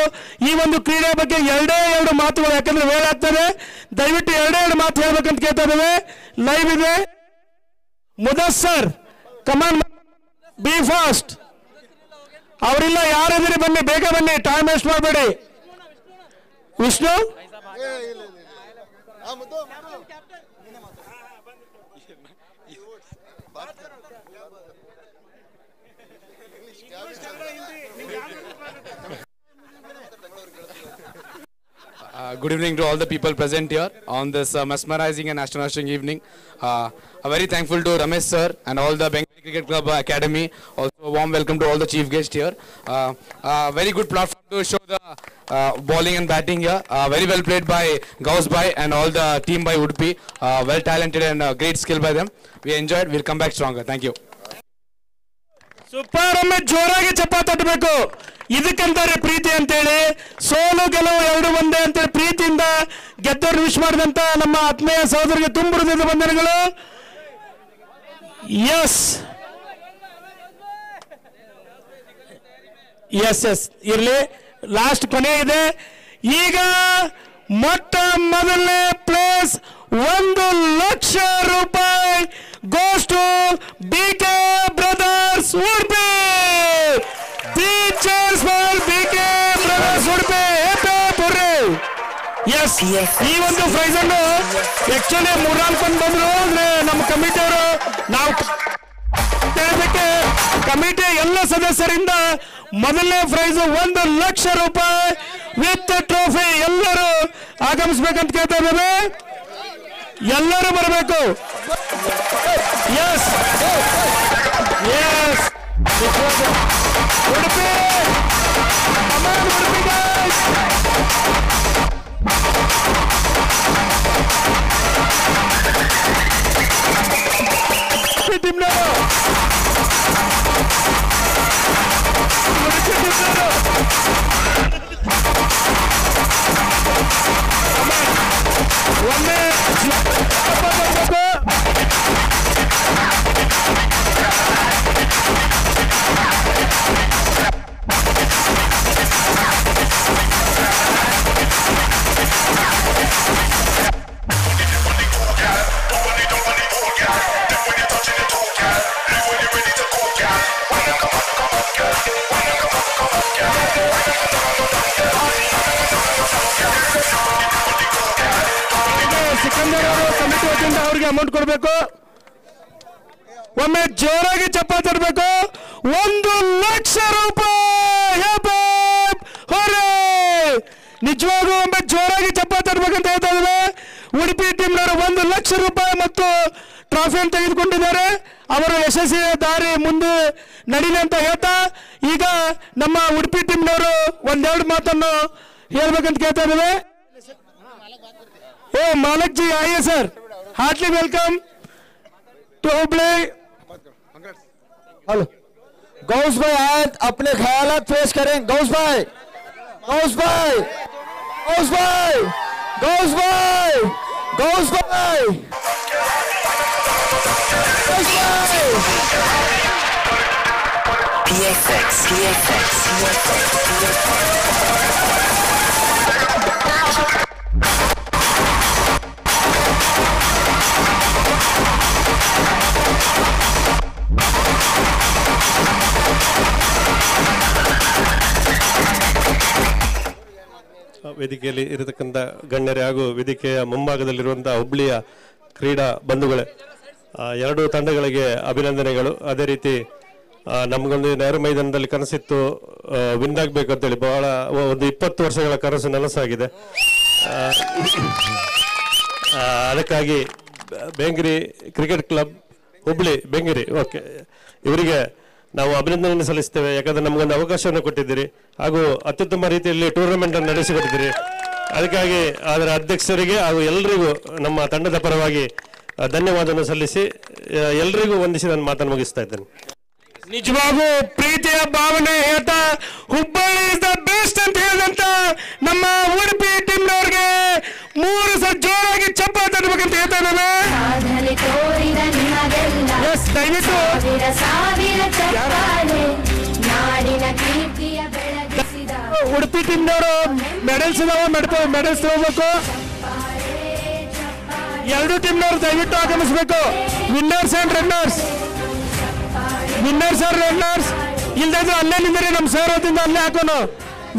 ಈ ಒಂದು ಕ್ರೀಡೆ ಬಗ್ಗೆ ಎರಡು ಮಾತುಗಳು, ಯಾಕಂದ್ರೆ ವೇಳೆ ಆಗ್ತದೆ, ದಯವಿಟ್ಟು ಎರಡು ಮಾತು ಹೇಳ್ಬೇಕಂತ ಕೇಳ್ತಾ ಇದ್ದೇವೆ. ಲೈವ್ ಇದೆ. ಮುದಸ್ಸರ್ ಕಮಾನ್, ಬಿ ಫಾಸ್ಟ್. ಅವರಿಲ್ಲ, ಯಾರಿದ್ದೀರಿ ಬನ್ನಿ, ಬೇಗ ಬನ್ನಿ, ಟೈಮ್ ವೇಸ್ಟ್ ಮಾಡಬೇಡಿ. Vishnu Good evening to all the people present here on this mesmerizing and astonishing evening. A very thankful to Ramesh sir and all the Bengali Cricket Club Academy. Also a warm welcome to all the chief guests here. Very good platform to show the bowling and batting here. Very well played by Gauss Bhai and all the team by Udupi. Well talented and great skill by them. We enjoyed. We'll come back stronger. Thank you. Super. ಒಮ್ಮೆ ಜೋರಾಗಿ ಚಪ್ಪಾಳೆ ತಟ್ಟಬೇಕು. ಇದಕ್ಕಂತಾರೆ ಪ್ರೀತಿ ಅಂತೇಳಿ. ಸೋಲು ಗೆಲುವು ಎರಡು ಒಂದೇ ಅಂತೇಳಿ ಪ್ರೀತಿಯಿಂದ ಗೆದ್ದವ್ರು ವಿಶ್ ಮಾಡಿದಂತ ನಮ್ಮ ಆತ್ಮೀಯ ಸಹೋದರಿಗೆ ತುಂಬ ಹೃದಯದ ವಂದನೆಗಳು. ಎಸ್ ಎಸ್ ಎಸ್ ಇರ್ಲಿ, ಲಾಸ್ಟ್ ಕೊನೆ ಇದೆ. ಈಗ ಮೊಟ್ಟ ಮೊದಲನೇ ಪ್ಲೇಸ್ 1,00,000 ರೂಪಾಯಿ goes to BK Brothers Udupi. The cheers for BK Brothers Udupi. Yes, ಈ ಒಂದು ಪ್ರೈಸ್ ಅನ್ನು ಆಕ್ಚುಲಿ 3-4 ಬಂದು ಬಂದ್ರು. ಅಂದ್ರೆ ನಮ್ಮ ಕಮಿಟಿಯವರು ನಾವು ಕಮಿಟಿ ಎಲ್ಲ ಸದಸ್ಯರಿಂದ ಮೊದಲನೇ ಪ್ರೈಸ್ 1,00,000 ರೂಪಾಯಿ ವಿತ್ ಟ್ರೋಫಿ. ಎಲ್ಲರೂ ಆಗಮಿಸಬೇಕಂತ ಕೇಳ್ತಾ ಇದ್ದೇವೆ. ಎಲ್ಲರೂ ಬರಬೇಕು. Yes yes Udupi, Udupi guys. ಟೀಮ್ನವರು ಒಮ್ಮೆ ಸಿಕಂದರ್ ಅವರು ಕಮಿಟಿ ವತಿಯಿಂದ ಅವರಿಗೆ ಅಮೌಂಟ್ ಕೊಡಬೇಕು. ಒಮ್ಮೆ ಜೋರಾಗಿ ಚಪ್ಪಾಳೆ ತರಬೇಕು. 1,00,000 ರೂಪಾಯಿ. ನಿಜವಾಗೂ ಒಮ್ಮೆ ಜೋರಾಗಿ ಚಪ್ಪಾಳೆ ತರಬೇಕಂತ ಹೇಳ್ತಾ ಇದ್ದಾರೆ. ಉಡುಪಿ ಟೀಮ್ನವರು 1,00,000 ರೂಪಾಯಿ ಮತ್ತು ಟ್ರಾಫಿಯನ್ನು ತೆಗೆದುಕೊಂಡಿದ್ದಾರೆ. ಅವರ ಯಶಸ್ವಿ ದಾರಿ ಮುಂದೆ ನಡೀಲಿ ಅಂತ ಹೇಳ್ತಾ ಈಗ ನಮ್ಮ ಉಡುಪಿ ಟೀಮ್ನವರು ಒಂದೆರಡು ಮಾತನ್ನು ಹೇಳ್ಬೇಕಂತ ಕೇಳ್ತಾ ಇದ್ದೇವೆ. ओ मालक जी आइए sir, heartily welcome to Hubli. Hello Gaus भाई आए, अपने ख्यालात पेश करें. गौस भाई, गौस भाई, गौस भाई, गौस भाई, गौस भाई, गौस भाई. PFX. ವೇದಿಕೆಯಲ್ಲಿ ಇರತಕ್ಕಂಥ ಗಣ್ಯರೇ ಹಾಗೂ ವೇದಿಕೆಯ ಮುಂಭಾಗದಲ್ಲಿರುವಂತಹ ಹುಬ್ಳಿಯ ಕ್ರೀಡಾ ಬಂಧುಗಳೇ, ಎರಡೂ ತಂಡಗಳಿಗೆ ಅಭಿನಂದನೆಗಳು. ಅದೇ ರೀತಿ ನಮಗೊಂದು ನೆಹರು ಮೈದಾನದಲ್ಲಿ ಕನಸಿತ್ತು ವಿನ್ ಆಗಬೇಕು ಅಂತೇಳಿ. ಬಹಳ ಒಂದು 20 ವರ್ಷಗಳ ಕನಸು ನನಸಾಗಿದೆ. ಅದಕ್ಕಾಗಿ ಬೆಂಗಿರಿ ಕ್ರಿಕೆಟ್ ಕ್ಲಬ್ ಹುಬ್ಳಿ ಬೆಂಗಿರಿ, ಓಕೆ, ಇವರಿಗೆ ನಾವು ಅಭಿನಂದನೆ ಸಲ್ಲಿಸ್ತೇವೆ. ಯಾಕಂದ್ರೆ ನಮಗೊಂದು ಅವಕಾಶವನ್ನು ಕೊಟ್ಟಿದ್ದೀರಿ ಹಾಗೂ ಅತ್ಯುತ್ತಮ ರೀತಿಯಲ್ಲಿ ಟೂರ್ನಮೆಂಟ್ ಅನ್ನು ನಡೆಸಿಕೊಟ್ಟಿದ್ದೀರಿ. ಅದಕ್ಕಾಗಿ ಅದರ ಅಧ್ಯಕ್ಷರಿಗೆ ಹಾಗೂ ಎಲ್ಲರಿಗೂ ನಮ್ಮ ತಂಡದ ಪರವಾಗಿ ಧನ್ಯವಾದವನ್ನು ಸಲ್ಲಿಸಿ ಎಲ್ಲರಿಗೂ ವಂದಿಸಿ ನನ್ನ ಮಾತನ್ನು ಮುಗಿಸ್ತಾ ಇದ್ದೇನೆ. ನಿಜವಾಗೂ ಪ್ರೀತಿಯ ಭಾವನೆ ಹೇಳ್ತಾ ಹುಬ್ಬಳ್ಳಿ ಇಸ್ ದ ಬೆಸ್ಟ್ ಅಂತ ಹೇಳಿದಂತ ನಮ್ಮ ಉಡುಪಿ ಟೀಮ್ನವ್ರಿಗೆ ಮೂರು ಸಲ ಜೋರಾಗಿ ಚಪ್ಪಾಳೆ ತಟ್ಟಬೇಕಂತ ಹೇಳ್ತಾ ಇದ್ದಾನೆ. ಎಸ್, ದಯವಿಟ್ಟು ಉಡುಪಿ ಟೀಮ್ನವರು ಮೆಡಲ್ಸ್ ಮೆಡಲ್ಸ್ ತಗೋಬೇಕು. ಎರಡು ಟೀಮ್ನವರು ದಯವಿಟ್ಟು ಆಗಮಿಸಬೇಕು. ವಿನ್ನರ್ಸ್ ಅಂಡ್ ರನ್ನರ್ಸ್ ಇಲ್ದಿದ್ರೆ ಅಲ್ಲೇ ನಿಂದ್ರಿ. ನಮ್ಮ ಸರ್ ಹೊತ್ತಿಂದ ಅಲ್ಲೇ ಹಾಕೋನು.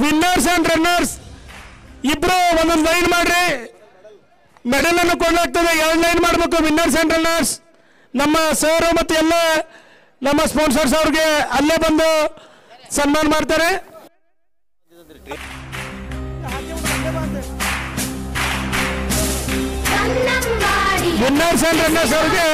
ವಿನ್ನರ್ಸ್ ಅಂಡ್ ರನ್ನರ್ಸ್ ಇಬ್ರು ಒಂದೊಂದು ಲೈನ್ ಮಾಡ್ರಿ. ಮೆಡಲ್ ಅನ್ನು ಕೊಡಲಾಗ್ತದೆ. 2 ಲೈನ್ ಮಾಡಬೇಕು. Winners and runners. ನಮ್ಮ ಸರ್ ಮತ್ತು ಎಲ್ಲ ನಮ್ಮ ಸ್ಪಾನ್ಸರ್ಸ್ ಅವ್ರಿಗೆ ಅಲ್ಲೇ ಬಂದು ಸನ್ಮಾನ ಮಾಡ್ತಾರೆ. ವಿನ್ನರ್ಸ್ ಅಂಡ್ ರನ್ನರ್ಸ್ ಅವ್ರಿಗೆ